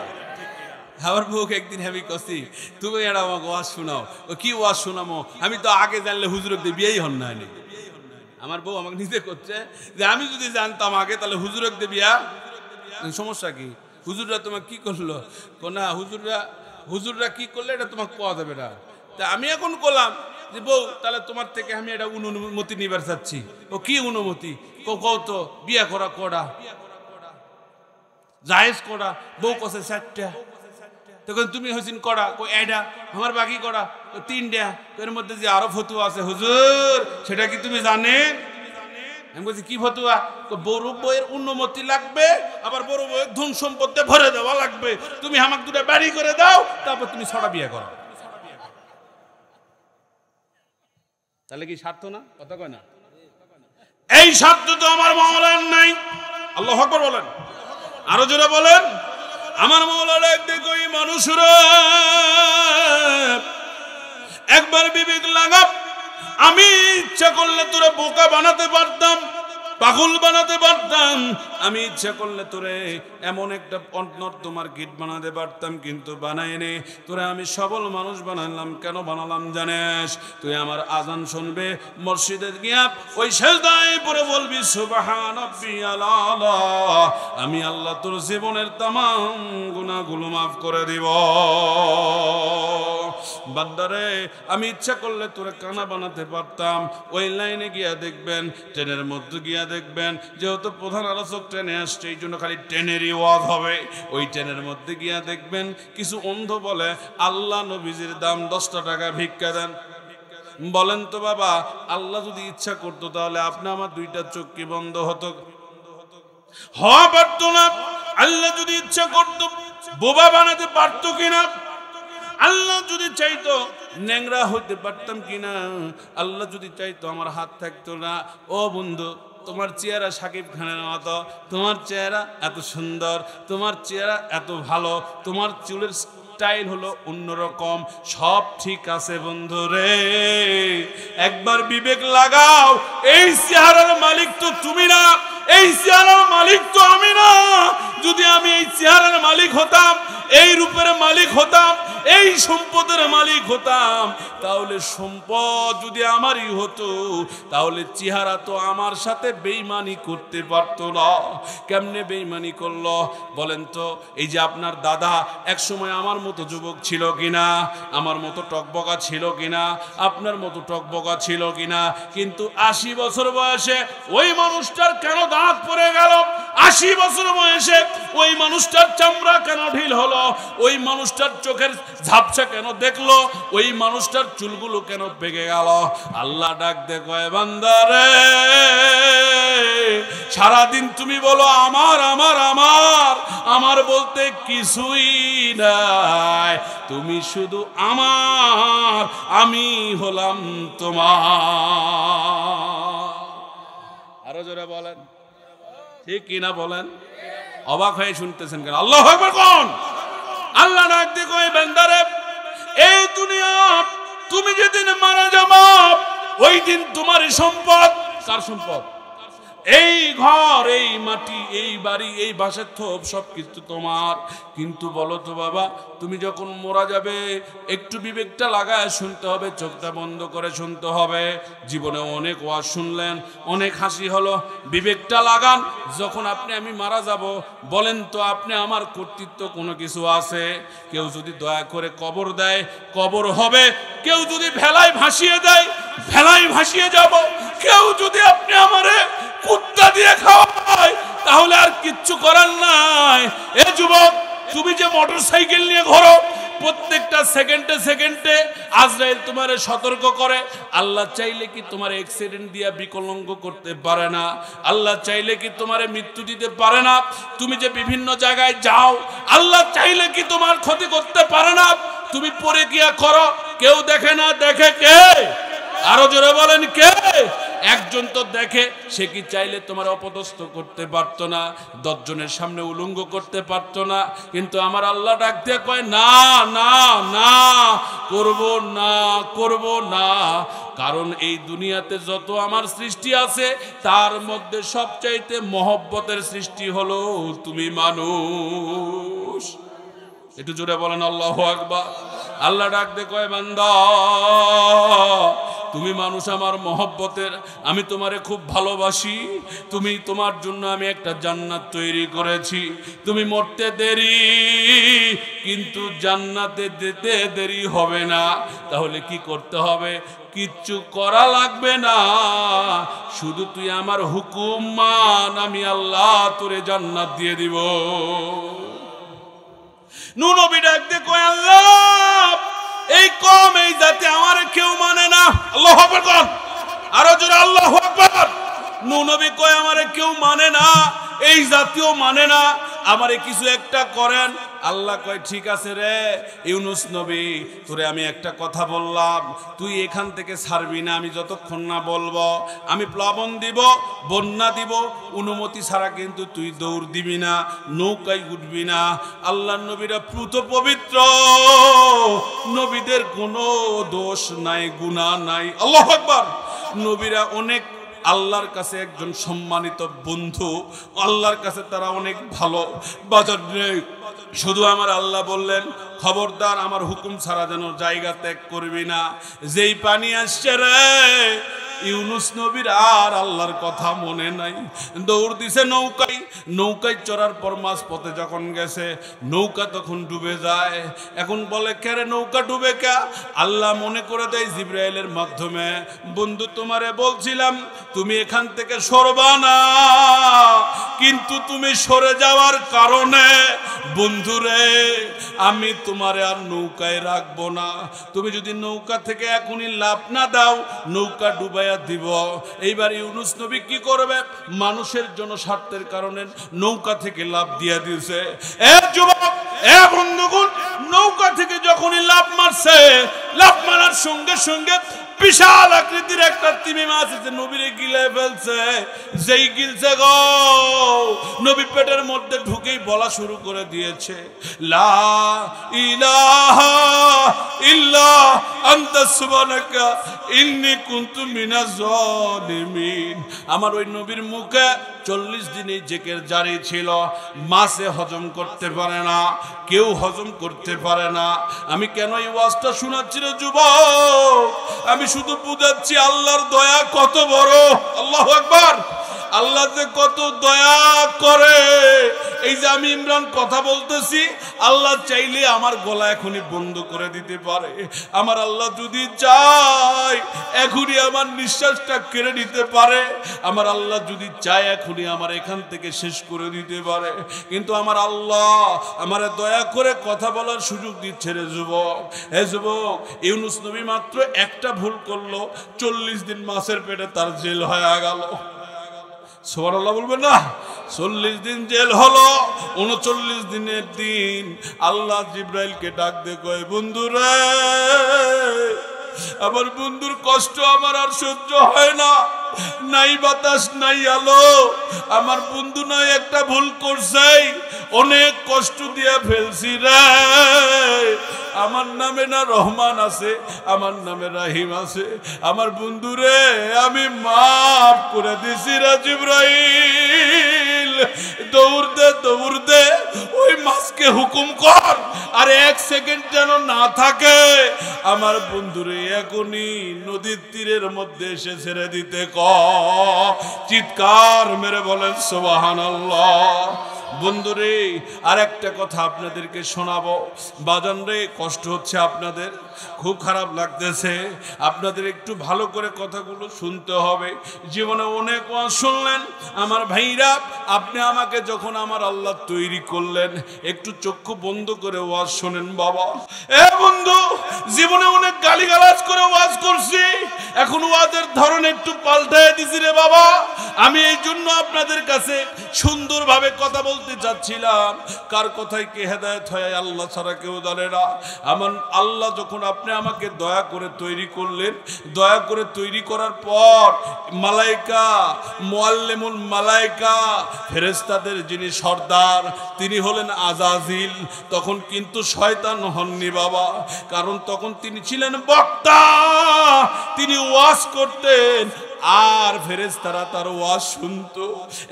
আমার বউকে একদিন আমি কছি, তুমি এটা আমাকে ওয়াজ শোনাও। ও কি ওয়াজ শোনামো? আমি তো আগে জানলে হুজুরক দিয়ে বিয়েই হন না। আমার বউ আমাকে নিজে করছে যে আমি যদি জানতাম আগে তাহলে হুজুরক দিয়ে বিয়া। সমস্যা কি? হুজুররা তোমাকে কি করলো? না, হুজুররা কি করলে এটা তোমাকে পাওয়া যাবে না। তা আমি এখন করলাম যে বউ, তাহলে তোমার থেকে আমি এটা অনুমতি নিবার চাচ্ছি। ও কি অনুমতি? কও তো বিয়া করা কড়া জায়েজ করা। বউ কছে 4টা। তখন তুমি হয়েছেন কড়া, এটা আমার বাকি কড়া 3টা। এর মধ্যে যে আরো ফতুয়া আছে হুজুর, সেটা কি তুমি জানেন? আমি বলছি কি ফতুয়া? বড় বউয়ের অনুমতি লাগবে, আবার বড় বউয়ের ধন সম্পদে ভরে দেওয়া লাগবে। তুমি আমাকে 2টা বাড়ি করে দাও, তারপর তুমি 6টা বিয়ে করো। তাহলে কি স্বার্থ না? কথা কয় না? এই স্বার্থ তো আমার মাওলার নাই। আল্লাহু আকবার বলেন, আরো জোরে বলেন। আমার মওলা ডাক দে কই মানুষরা একবার বিবেক লাগা আমি ইচ্ছা করলে তোরে বোকা বানাতে পারতাম পাগল বানাতে পারতাম আমি ইচ্ছা করলে তোরে এমন একটা তোমার গিট বানাতে পারতাম কিন্তু বানাইনি তোরে আমি সবল মানুষ বানালাম কেন বানালাম জানিস তুই আমার আজান শুনবে মসজিদে গিয়া ওই সিজদায় পড়ে বলবি সুবহানাল্লাহিল আলা আমি আল্লাহ তোর জীবনের तमाम গুনাহগুলো maaf করে দিব বান্দারে আমি ইচ্ছা করলে তোরে কানা বানাতে পারতাম ওই লাইনে গিয়া দেখবেন ট্রেনের মধ্যে গিয়া দেখবেন যেহেতু প্রধান আলোচক ট্রেনে আসছে এই জন্য খালি ট্রেনেরই ওয়াজ হবে ওই ট্রেনের মধ্যে গিয়া দেখবেন কিছু অন্ধ বলে আল্লাহ নবীজির দাম 10 টাকা ভিক্ষা দেন বলেন তো বাবা আল্লাহ যদি ইচ্ছা করতো তাহলে আপনি আমার দুইটা চোখ কি বন্ধ হতো হওয়া পারতো না আল্লাহ যদি ইচ্ছা করতো বোবা বানাতে পারতো কিনা আল্লাহ যদি চাইতো ন্যাংরা হইতে পারতাম কিনা আল্লাহ যদি চাইতো আমার হাত থাকতো না ও বন্ধু তোমার চেহারা সাকিব খানের মতো তোমার চেহারা এত সুন্দর তোমার চেহারা এত ভালো তোমার চুলের স্টাইল হলো অন্যরকম সব ঠিক আছে বন্ধু রে একবার বিবেক লাগাও এই চেহারার মালিক তো তুমি না এই চেহারার মালিক তো আমি না যদি আমি এই চেহারার মালিক হতাম এই রূপের মালিক হতাম এই সম্পদের মালিক হতাম তাহলে সম্পদ যদি আমারই হতো তাহলে চেহারা তো আমার সাথে বেঈমানি করতে পারতো না কেমনে বেঈমানি করলো বলেন তো এই যে আপনার দাদা এক সময় আমার মতো যুবক ছিল কিনা আমার মতো টকবকা ছিল কিনা আপনার মতো টকবকা ছিল কিনা কিন্তু 80 বছর বয়সে ওই মানুষটার কেন দাঁত পড়ে গেল 80 বছর বয়সে ওই মানুষটার চামড়া কেন ঢিল হলো ওই মানুষটার চোখের ঝাপসা কেন দেখলো ওই মানুষটার চুলগুলো কেন পেকে গেল আল্লাহ ডাক দে কয় বান্দারে সারা দিন তুমি বলো আমার আমার আমার আমার বলতে কিছুই নাই তুমি শুধু আমার আমি হলাম তোমার আরো জোরে বলেন ঠিক কিনা বলেন অবাক হয়ে শুনতেছেন কেন আল্লাহু আকবার কোন আল্লাহ ডাক দে কয় বান্দারে এই দুনিয়া তুমি যেদিন মারা যাবে ওই দিন তোমার সম্পদ কার সম্পদ এই ঘর এই মাটি এই বাড়ি এই বাসের থোপ সবকিছু তোমার কিন্তু বলো তো বাবা তুমি যখন মরা যাবে একটু বিবেকটা লাগায় শুনতে হবে চোখটা বন্ধ করে শুনতে হবে জীবনে অনেক ওয়াজ শুনলেন অনেক হাসি হলো বিবেকটা লাগান যখন আপনি আমি মারা যাব বলেন তো আপনি আমার কর্তৃত্ব কোনো কিছু আছে কেউ যদি দয়া করে কবর দেয় কবর হবে কেউ যদি ভেলায় ভাসিয়ে দেয় ভেলায় ভাসিয়ে যাব কেউ যদি আপনি আমারে কুত্তা দিয়ে খাওয়ায় তাহলে আর কিচ্ছু করার নাই এ যুবক তুমি যে মোটরসাইকেল নিয়ে ঘোরো প্রত্যেকটা সেকেন্ডে সেকেন্ডে আজরাইল তোমারে সতর্ক করে আল্লাহ চাইলে কি তোমার অ্যাক্সিডেন্ট দিয়া বিকলাঙ্গ করতে পারে না আল্লাহ চাইলে কি তোমারে মৃত্যু দিতে পারে না তুমি যে বিভিন্ন জায়গায় যাও আল্লাহ চাইলে কি তোমার ক্ষতি করতে পারে না তুমি পরে গিয়া করো কেউ দেখে না দেখে কে আরো জোরে বলেন কে একজন তো দেখে সে কি চাইলে তোমার অপদস্থ করতে পারতো না 10 জনের সামনে উলঙ্গ করতে পারতো না কিন্তু আমার আল্লাহ ডাক দিয়ে কয় না না না করব না কারণ এই দুনিয়াতে যত আমার সৃষ্টি আছে তার মধ্যে সবচাইতে মহব্বতের সৃষ্টি হলো তুমি মানুষ একটু জোরে বলেন আল্লাহু আকবার আল্লাহ ডাক দিয়ে কয় বান্দা তুমি মানুষ আমার মহব্বতের আমি তোমারে খুব ভালোবাসি তুমি তোমার জন্য আমি একটা জান্নাত তৈরি করেছি তুমি মরতে দেরি কিন্তু জান্নাতে যেতে দেরি হবে না তাহলে কি করতে হবে কিচ্ছু করা লাগবে না শুধু তুই আমার হুকুম মান আমি আল্লাহ তোরে জান্নাত দিয়ে দিব নূহ নবী ডাক দিয়ে কয় আল্লাহ এই কম এই জাতি আমারে কেউ মানে না আল্লাহু আকবার কোন আরো জোরে আল্লাহু আকবার নূহ নবী কয় আমারে কেউ মানে না এই জাতীয় মানে না আমারে কিছু একটা করেন আল্লাহ কয় ঠিক আছে রে ইউনুস নবী, তোরে আমি একটা কথা বললাম, তুই এখান থেকে ছাড়বি না আমি যতক্ষণ না বলবো। আমি প্লাবন দিব, বন্যা দিব, অনুমতি ছাড়া কিন্তু তুই দৌড় দিবি না, নৌকায় উঠবি না। আল্লাহর নবীরা পুত পবিত্র, নবীদের কোনো দোষ নাই, গুনাহ নাই। আল্লাহু আকবার। নবীরা অনেক আল্লাহর কাছে একজন সম্মানিত বন্ধু, আল্লাহর কাছে তারা অনেক ভালো। বাজার নেই, শুধু আমার আল্লাহ বললেন খবরদার আমার হুকুম ছাড়া যেন জায়গা ত্যাগ করবি না। যেই পানি আসছে রে, ইউনুস নবীর আর আল্লাহর কথা মনে নাই, দৌড় দিছে নৌকায়। নৌকায় চড়ার পর মাঝ পথে যখন গেছে, নৌকা তখন ডুবে যায়। এখন বলে কেরে নৌকা ডুবে কে? আল্লাহ মনে করে দেয় জিবরাইলের মাধ্যমে, বন্ধু তোমারে বলছিলাম তুমি এখান থেকে সরবা না, কিন্তু তুমি সরে যাওয়ার কারণে বন্ধুরে আমি তোমারে আর নৌকায় রাখবো না। তুমি যদি নৌকা থেকে এখনই লাভ না দাও, নৌকা ডুবাইয়া দিব। এইবার ইউনুস নবী কি করবে? মানুষের জন্য স্বার্থের কারণে নৌকা থেকে লাভ দিয়া দিয়েছে। এ যুবক, এ বন্ধুগণ, নৌকা থেকে যখনই লাভ মারছে, লাভ মারার সঙ্গে সঙ্গে বিশাল আকৃতির একটা তিমি মাছ এসে নবীরে গিলে ফেলছে। যেই গিলছে গো, নবী পেটের মধ্যে ঢুকেই বলা শুরু করে দিয়েছে, লা ইলাহা ইল্লা আনতা সুবহানাকা ইন্নী কুনতু মিনাজ জালিমিন। আমার ওই নবীর মুখে 40 দিনই জেকের জারি ছিল। মাছে হজম করতে পারে না, কেউ হজম করতে পারে না। আমি কেন এই ওয়াজটা শোনাচ্ছি রে যুবক? আমি শুধু বুঝাচ্ছি আল্লাহর দয়া কত বড়। আল্লাহু আকবার। আল্লাহ যে কত দয়া করে। এই যে আমি ইমরান কথা বলতেছি, আল্লাহ চাইলে আমার গলা এখনই বন্ধ করে দিতে পারে। আমার আল্লাহ যদি চায় এখনই আমার নিঃশ্বাসটা কেড়ে নিতে পারে। আমার আল্লাহ যদি চায় এখনই আমার এখান থেকে শেষ করে দিতে পারে। কিন্তু আমার আল্লাহ আমারে দয়া করে কথা বলার সুযোগ দিচ্ছে রে যুবক। হে যুবক, ইউনুস নবী মাত্র একটা ভুল করলো, 40 দিন মাছের পেটে তার জেল হয়ে গেল। সুবহানাল্লাহ বলবেন না? 40 দিন জেল হলো। 39 দিনের দিন আল্লাহ জিবরাইলকে ডাক দিয়ে কয়, বন্ধুরে আমার বন্ধুর কষ্ট আমার আর সহ্য হয় না, নাই বাতাস নাই আলো। আমার বন্ধু নয় একটা ভুল করছে, অনেক কষ্ট দিয়ে ফেলছি রে। আমার নামে না রহমান আছে, আমার নামে রাহিম আছে। আমার বন্ধুরে আমি মাফ করে দিছি রে জিবরাইল। দৌড় দে দৌড় দে, ওই মাছকে হুকুম কর আর 1 সেকেন্ড যেন না থাকে। আমার বন্ধুরে এখনই নদীর তীরের মধ্যে এসে ছেড়ে দিতে কর। চিৎকার মেরে বলেন সুবহানাল্লাহ। বন্ধুরে আর একটা কথা আপনাদেরকে শোনাবো। বাজান রে, কষ্ট হচ্ছে আপনাদের, খুব খারাপ লাগতেছে। আপনাদের একটু ভালো করে কথাগুলো শুনতে হবে। জীবনে অনেক ওয়াজ শুনলেন আমার ভাইরা। আপনি আমাকে যখন আমার আল্লাহ তৈরি করলেন, একটু চক্ষু বন্ধ করে ওয়াজ শোনেন বাবা। এ বন্ধু, জীবনে অনেক গালিগালাজ করে ওয়াজ করছি, এখন ওয়াজের ধরন একটু পাল্টায় দিছি রে বাবা। আমি এই জন্য আপনাদের কাছে সুন্দরভাবে কথা বলতে চাচ্ছিলাম। কার কথায় কে হেদায়েত হয় আল্লাহ ছাড়া কেউ জানে না। আমার আল্লাহ যখন আপনি আমাকে দয়া করে তৈরি করলেন, দয়া করে তৈরি করার পর মালাইকা, মুআল্লিমুল মালাইকা, ফেরেশতাদের যিনি সর্দার, তিনি হলেন আজাজিল। তখন কিন্তু শয়তান হননি বাবা, কারণ তখন তিনি ছিলেন বক্তা, তিনি ওয়াজ করতেন আর ফেরেশতারা তার ওয়াজ শুনতো।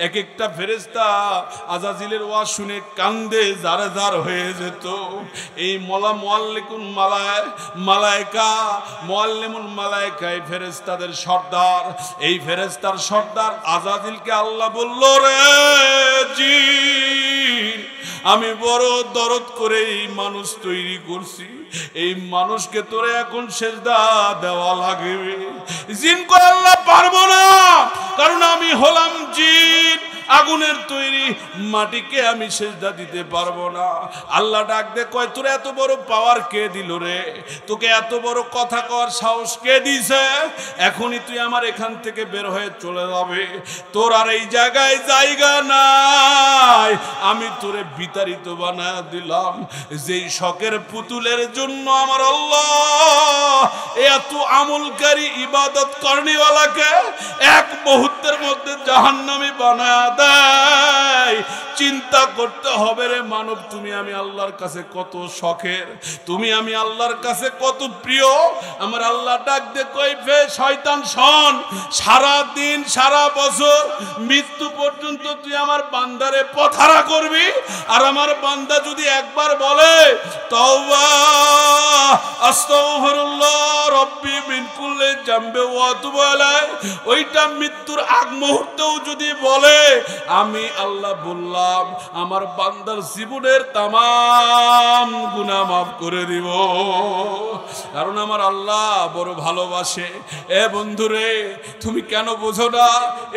এক একটা ফেরেশতা আজাজিলের ওয়াজ শুনে কান্দে জারে জার হয়ে যেত। এই মুআল্লিমুল মালাইকা, মুআল্লিমুল মালাইকা, এই ফেরেশতাদের সর্দার, এই ফেরেশতার সর্দার আজাজিলকে আল্লাহ বলল, রে জিন, আমি বড় দরদ করে এই মানুষ তৈরি করছি, এই মানুষকে তোরে এখন সেজদা দেওয়া লাগবে। জিন কয় আল্লাহ পারবো না, কারণ আমি হলাম জিন, আগুনের তৈরি, মাটিকে আমি সেজদা দিতে পারবো না। আল্লাহ ডাক দে কয় তোর এত বড় পাওয়ার কে দিল রে? তোকে এত বড় কথা কওয়ার সাহস কে দিছে? এখনই তুই আমার এখান থেকে বের হয়ে চলে যাবে, তোর আর এই জায়গায় জায়গা নাই। আমি তোরে বিতাড়িত বানায় দিলাম। যেই শখের পুতুলের জন্য আমার আল্লাহ এত আমলকারী ইবাদত করনিওয়ালাকে এক মুহূর্তের মধ্যে জাহান্নামী বানায় দেয়, চিন্তা করতে হবে রে মানব, তুমি আমি আল্লাহর কাছে কত শখের, তুমি আমি আল্লাহর কাছে কত প্রিয়। আমার আল্লাহ ডাক দে কইবে শয়তান শোন, সারা দিন সারা বছর মৃত্যু পর্যন্ত তুই আমার বান্দারে পথারা করবি, আর আমার বান্দা যদি একবার বলে তওবা আস্তাগফিরুল্লাহ রব্বি মিন কুল্লি জামবি ওয়া আতুবু আলাইহি, ওইটা মৃত্যুর আগ মুহূর্তেও যদি বলে আমি আল্লাহ বললাম আমার বান্দার জীবনের তামাম গুনাহ মাফ করে দিব। কারণ আমার আল্লাহ বড় ভালোবাসে। এ বন্ধুরে তুমি কেন বোঝো না?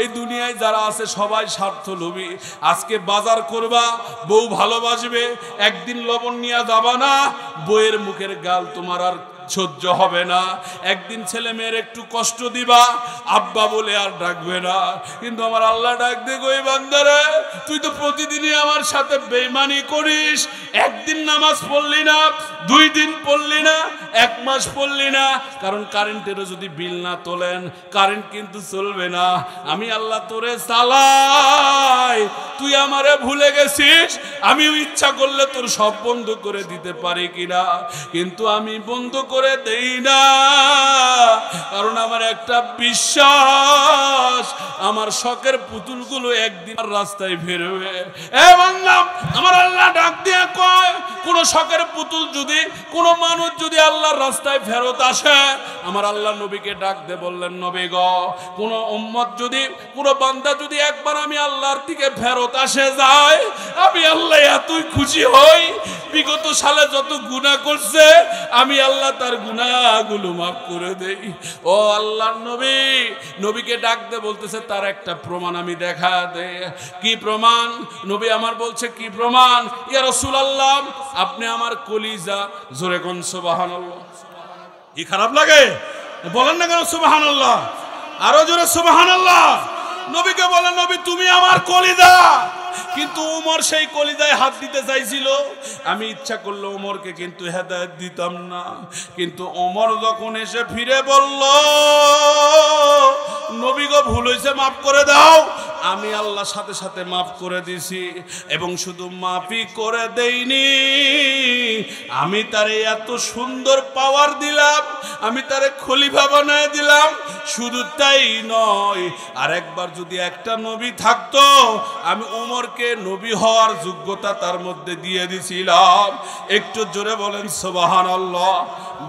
এই দুনিয়ায় যারা আছে সবাই স্বার্থলোভী। আজকে বাজার করবা, বউ ভালোবাসবে, একদিন লবণ নিয়ে যাবা না, বউয়ের মুখের গাল তোমার আর সহ্য হবে না। একদিন ছেলে মেয়ের একটু কষ্ট দিবা, আব্বা বলে আর ডাকবে না। কিন্তু আমার আল্লাহ ডাক দে কই বান্দারে তুই তো প্রতিদিনই আমার সাথে বেঈমানি করিস, একদিন নামাজ পড়লি না, 2 দিন পড়লি না, 1 মাস পড়লি না। কারণ কারেন্টেরও যদি বিল না তোলেন কারেন্ট কিন্তু চলবে না। আমি আল্লাহ তোরে চালাই, তুই আমারে ভুলে গেছিস। আমিও ইচ্ছা করলে তোর সব বন্ধ করে দিতে পারি কিনা, কিন্তু আমি বন্ধ করে দেই না। কারণ আমার একটা বিশ্বাস, আমার শখের পুতুলগুলো একদিন রাস্তায় ফেরবে। এ বান্দা আমার আল্লাহ ডাক দিয়ে কয় কোন শখের পুতুল যদি, কোন মানুষ যদি আল্লাহর রাস্তায় ফেরত আসে, আমার আল্লাহ নবীকে ডাক দিয়ে বললেন নবী গো, কোন উম্মত যদি, কোন বান্দা যদি একবার আমি আল্লাহর দিকে ফেরত আসে যায়, আমি আল্লাহ এতই খুশি হই, বিগত সালে যত গুনাহ করছে আমি আল্লাহ তার গুনাহগুলো মাফ করে দেই। ও আল্লাহর নবী, নবীকে ডাক দিয়ে বলতেছে তার একটা প্রমাণ আমি দেখা দে। কি প্রমাণ? নবী আমার বলছে কি প্রমাণ? ইয়া রাসূলুল্লাহ আপনি আমার কলিজা, জোরে কোন সুবহানাল্লাহ। কি খারাপ লাগে? বলেন না কেন সুবহানাল্লাহ? আরো জোরে সুবহানাল্লাহ। নবীকে বলেন নবী তুমি আমার কলিজা। কিন্তু উমর সেই কলিজায় হাত দিতে চাইছিল, আমি ইচ্ছা করলে উমরকে কিন্তু হেদায়েত দিতাম না। কিন্তু উমর যখন এসে ফিরে বলল নবী গো ভুল হয়েছে, মাফ করে দাও, আমি আল্লাহর সাথে সাথে মাফ করে দিছি। এবং শুধু মাফই করে দেইনি, আমি তারে এত সুন্দর পাওয়ার দিলাম, আমি তারে খলিফা বানায় দিলাম। শুধু তাই নয়, আর একবার যদি একটা নবী থাকতো আমি ওমরকে নবী হওয়ার যোগ্যতা তার মধ্যে দিয়ে দিছিলাম। একটু জোরে বলেন সুবহানাল্লাহ।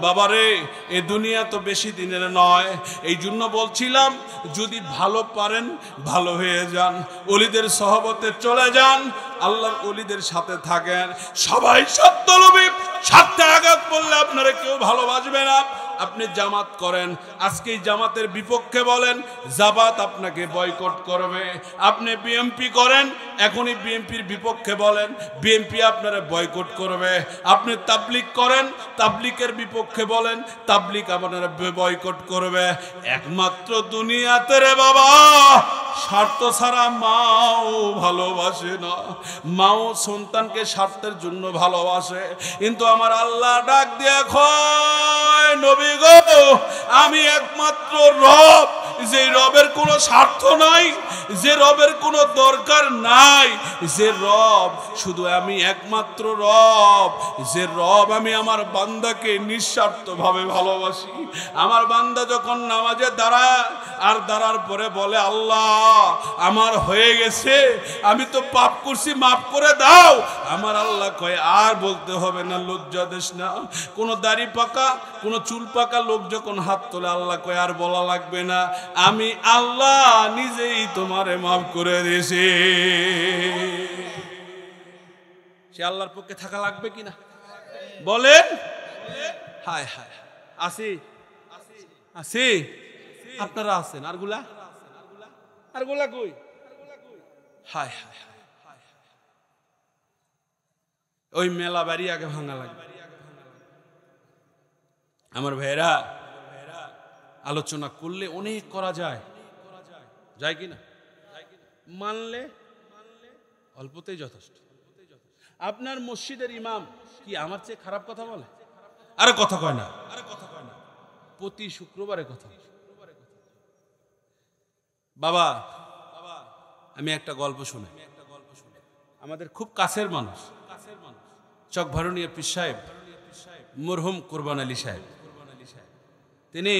বাবারে এ দুনিয়া তো বেশি দিনের নয়, এই জন্য বলছিলাম যদি ভালো পারেন ভালো হয়ে যান, ওলিদের সহবতে চলে যান, আল্লাহর ওলিদের সাথে থাকেন। সবাই সত্যলোভী, স্বার্থে আঘাত করলে আপনারা কেউ ভালোবাসবে না। আপনি জামাত করেন, আজকে জামাতের বিপক্ষে বলেন, জামাত আপনাকে বয়কট করবে। আপনি বিএমপি করেন, এখনই বিএমপির বিপক্ষে বলেন, বিএমপি আপনারা বয়কট করবে। আপনি তাবলিগ করেন, তাবলিগের বিপক্ষে বলেন, তাবলিগ আপনারা বয়কট করবে। একমাত্র দুনিয়াতে রে বাবা স্বার্থ ছাড়া মাও ভালোবাসে না, মাও সন্তানকে স্বার্থের জন্য ভালোবাসে। কিন্তু আমার আল্লাহ ডাক দিয়ে কয় নবী গো আমি একমাত্র রব, যে রবের কোনো স্বার্থ নাই, যে রবের কোনো দরকার নাই, যে রব শুধু আমি একমাত্র রব, যে রব আমি আমার বান্দাকে নিঃস্বার্থভাবে ভালোবাসি। আমার বান্দা যখন নামাজে দাঁড়ায় আর দাঁড়ার পরে বলে আল্লাহ আমার হয়ে গেছে, আমি তো পাপ করছি, মাফ করে দাও, আমার আল্লাহ কয় আর বলতে হবে না, লজ্জা দিস না। কোনো দাড়ি পাকা, কোনো চুল পাকা লোক যখন হাত তোলে আল্লাহ কয় আর বলা লাগবে না, আমি আল্লাহ নিজেই তোমারে মাফ করে দিয়েছি। সে আল্লাহর পক্ষে থাকা লাগবে কিনা বলেন? হায় হায়, আসি আসি, আপনারা আছেন, আরগুলা আরগুলা কই? হায় হায়, ওই মেলা বাড়ি আগে ভাঙা লাগবে। আমার ভাইরা, আলোচনা করলে অনেক করা যায়, যায় কিনা? মানলে অল্পতেই যথেষ্ট। আপনার মসজিদের ইমাম কি আমার চেয়ে খারাপ কথা বলে? আরে কথা কয় না, প্রতি শুক্রবারে কথা। বাবা, আমি একটা গল্প শুনি, আমাদের খুব কাছের মানুষ, চকভারুনিয়া পীর সাহেব, মরহুম কোরবান আলী সাহেব, তিনি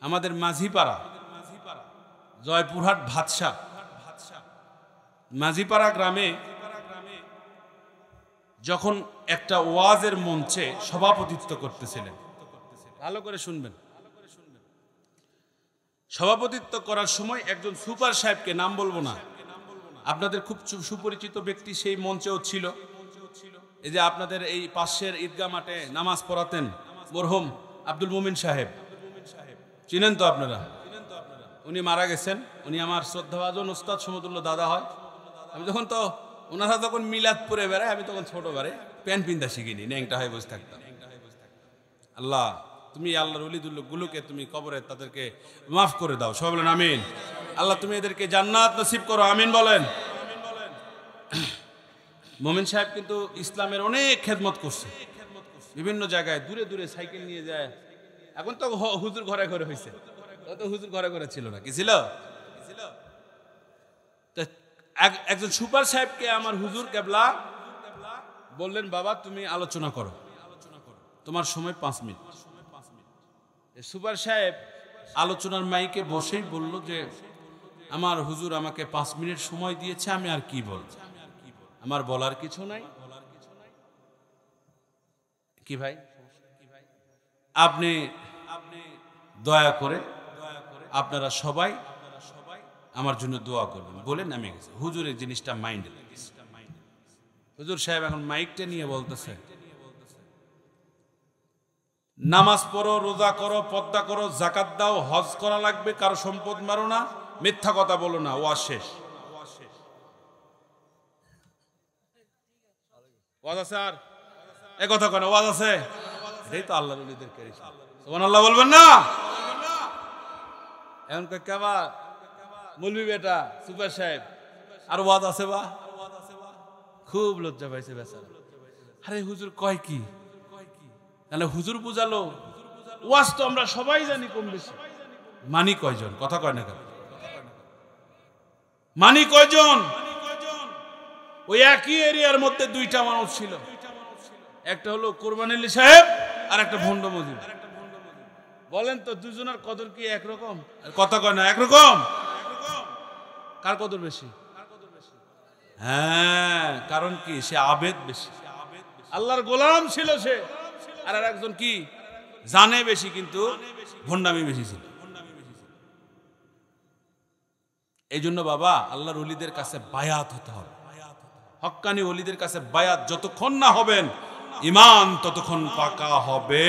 আমাদের মাঝিপাড়া, জয়পুরহাট ভাতশা মাঝিপাড়া গ্রামে যখন একটা ওয়াজের মঞ্চে সভাপতিত্ব করতেছিলেন, ভালো করে শুনবেন, সভাপতিত্ব করার সময় একজন সুপার সাহেবকে, নাম বলবো না, আপনাদের খুব সুপরিচিত ব্যক্তি, সেই মঞ্চেও ছিল। এই যে আপনাদের এই পাশের ঈদগাহ মাঠে নামাজ পড়াতেন মরহুম আব্দুল মুমিন সাহেব, চিনেন তো আপনারা? উনি মারা গেছেন। উনি আমার শ্রদ্ধাভাজন ওস্তাদ সমতুল্য দাদা হয়। আমি যখন তো ওনারা তখন মিলাদ পরে বেড়ায়, আমি তখন ছোট বারে প্যান্ট পিন্ধা শিখিনি, ন্যাংটা হয়ে বসে থাকতাম। আল্লাহ, তুমি আল্লাহর ওলিদুল্লাহগুলোকে তুমি কবরে তাদেরকে মাফ করে দাও, সবাই বলেন আমিন। আল্লাহ তুমি এদেরকে জান্নাত নসিব করো, আমিন বলেন। মোমিন সাহেব কিন্তু ইসলামের অনেক খেদমত করছে, বিভিন্ন জায়গায় দূরে দূরে সাইকেল নিয়ে যায়। এখন তো হুজুর ঘরে ঘরে হয়েছে, তো হুজুর ঘরে ঘরে ছিল না, কি ছিল? একজন সুপার সাহেবকে আমার হুজুর কেবলা বললেন, বাবা তুমি আলোচনা করো, তোমার সময় 5 মিনিট। সুপার সাহেব আলোচনার মাইকে বসেই বলল যে আমার হুজুর আমাকে 5 মিনিট সময় দিয়েছে, আমি আর কি বলব, আমার বলার কিছু নাই। কি ভাই, আপনি দয়া করে আপনারা সবাই আমার জন্য দোয়া করবেন বলেন আমি গেছি। হুজুরের জিনিসটা মাইন্ডে লাগিয়েছে। হুজুর সাহেব এখন মাইকটা নিয়ে বলতেছে, নামাজ পড়ো, রোজা করো, পর্দা করো, জাকাত দাও, হজ করা লাগবে, কারো সম্পদ মারো না, মিথ্যা কথা বলো না, ওয়াজ শেষ। ওয়াজ আছে? আর এ কথা কেন ওয়াজ আছে? এটাই তো আল্লাহর ওলিদের কারিশমা, সুবহানাল্লাহ বলবেন না? এখন কেবা মৌলভী বেটা সুপার সাহেব আর ওয়াজ আছে বা? খুব লজ্জা পাইছে বেচারা। আরে হুজুর কয় কি? তাহলে হুজুর বুঝালো, ওয়াজ তো আমরা সবাই জানি কম বেশি, মানি কয়জন? কথা কয় না কেন? মানি কয়জন? ওই একই এরিয়ার মধ্যে 2টা মানুষ ছিল, একটা হলো কোরবান আলী সাহেব আর একটা ভণ্ড মজিদ। বলেন তো দুজনের কদর কি একরকম? কথা কয় না একরকম? কার কদর বেশি? হ্যাঁ, কারণ কি? সে আবেদ বেশি, আল্লাহর গোলাম ছিল সে। আর একজন কি জানে বেশি, কিন্তু ভণ্ডামি বেশি ছিল। এই জন্য বাবা, আল্লাহর ওলিদের কাছে বায়াত হতে হবে। হক্কানি ওলিদের কাছে বায়াত যতক্ষণ না হবেন, ঈমান ততক্ষণ পাকা হবে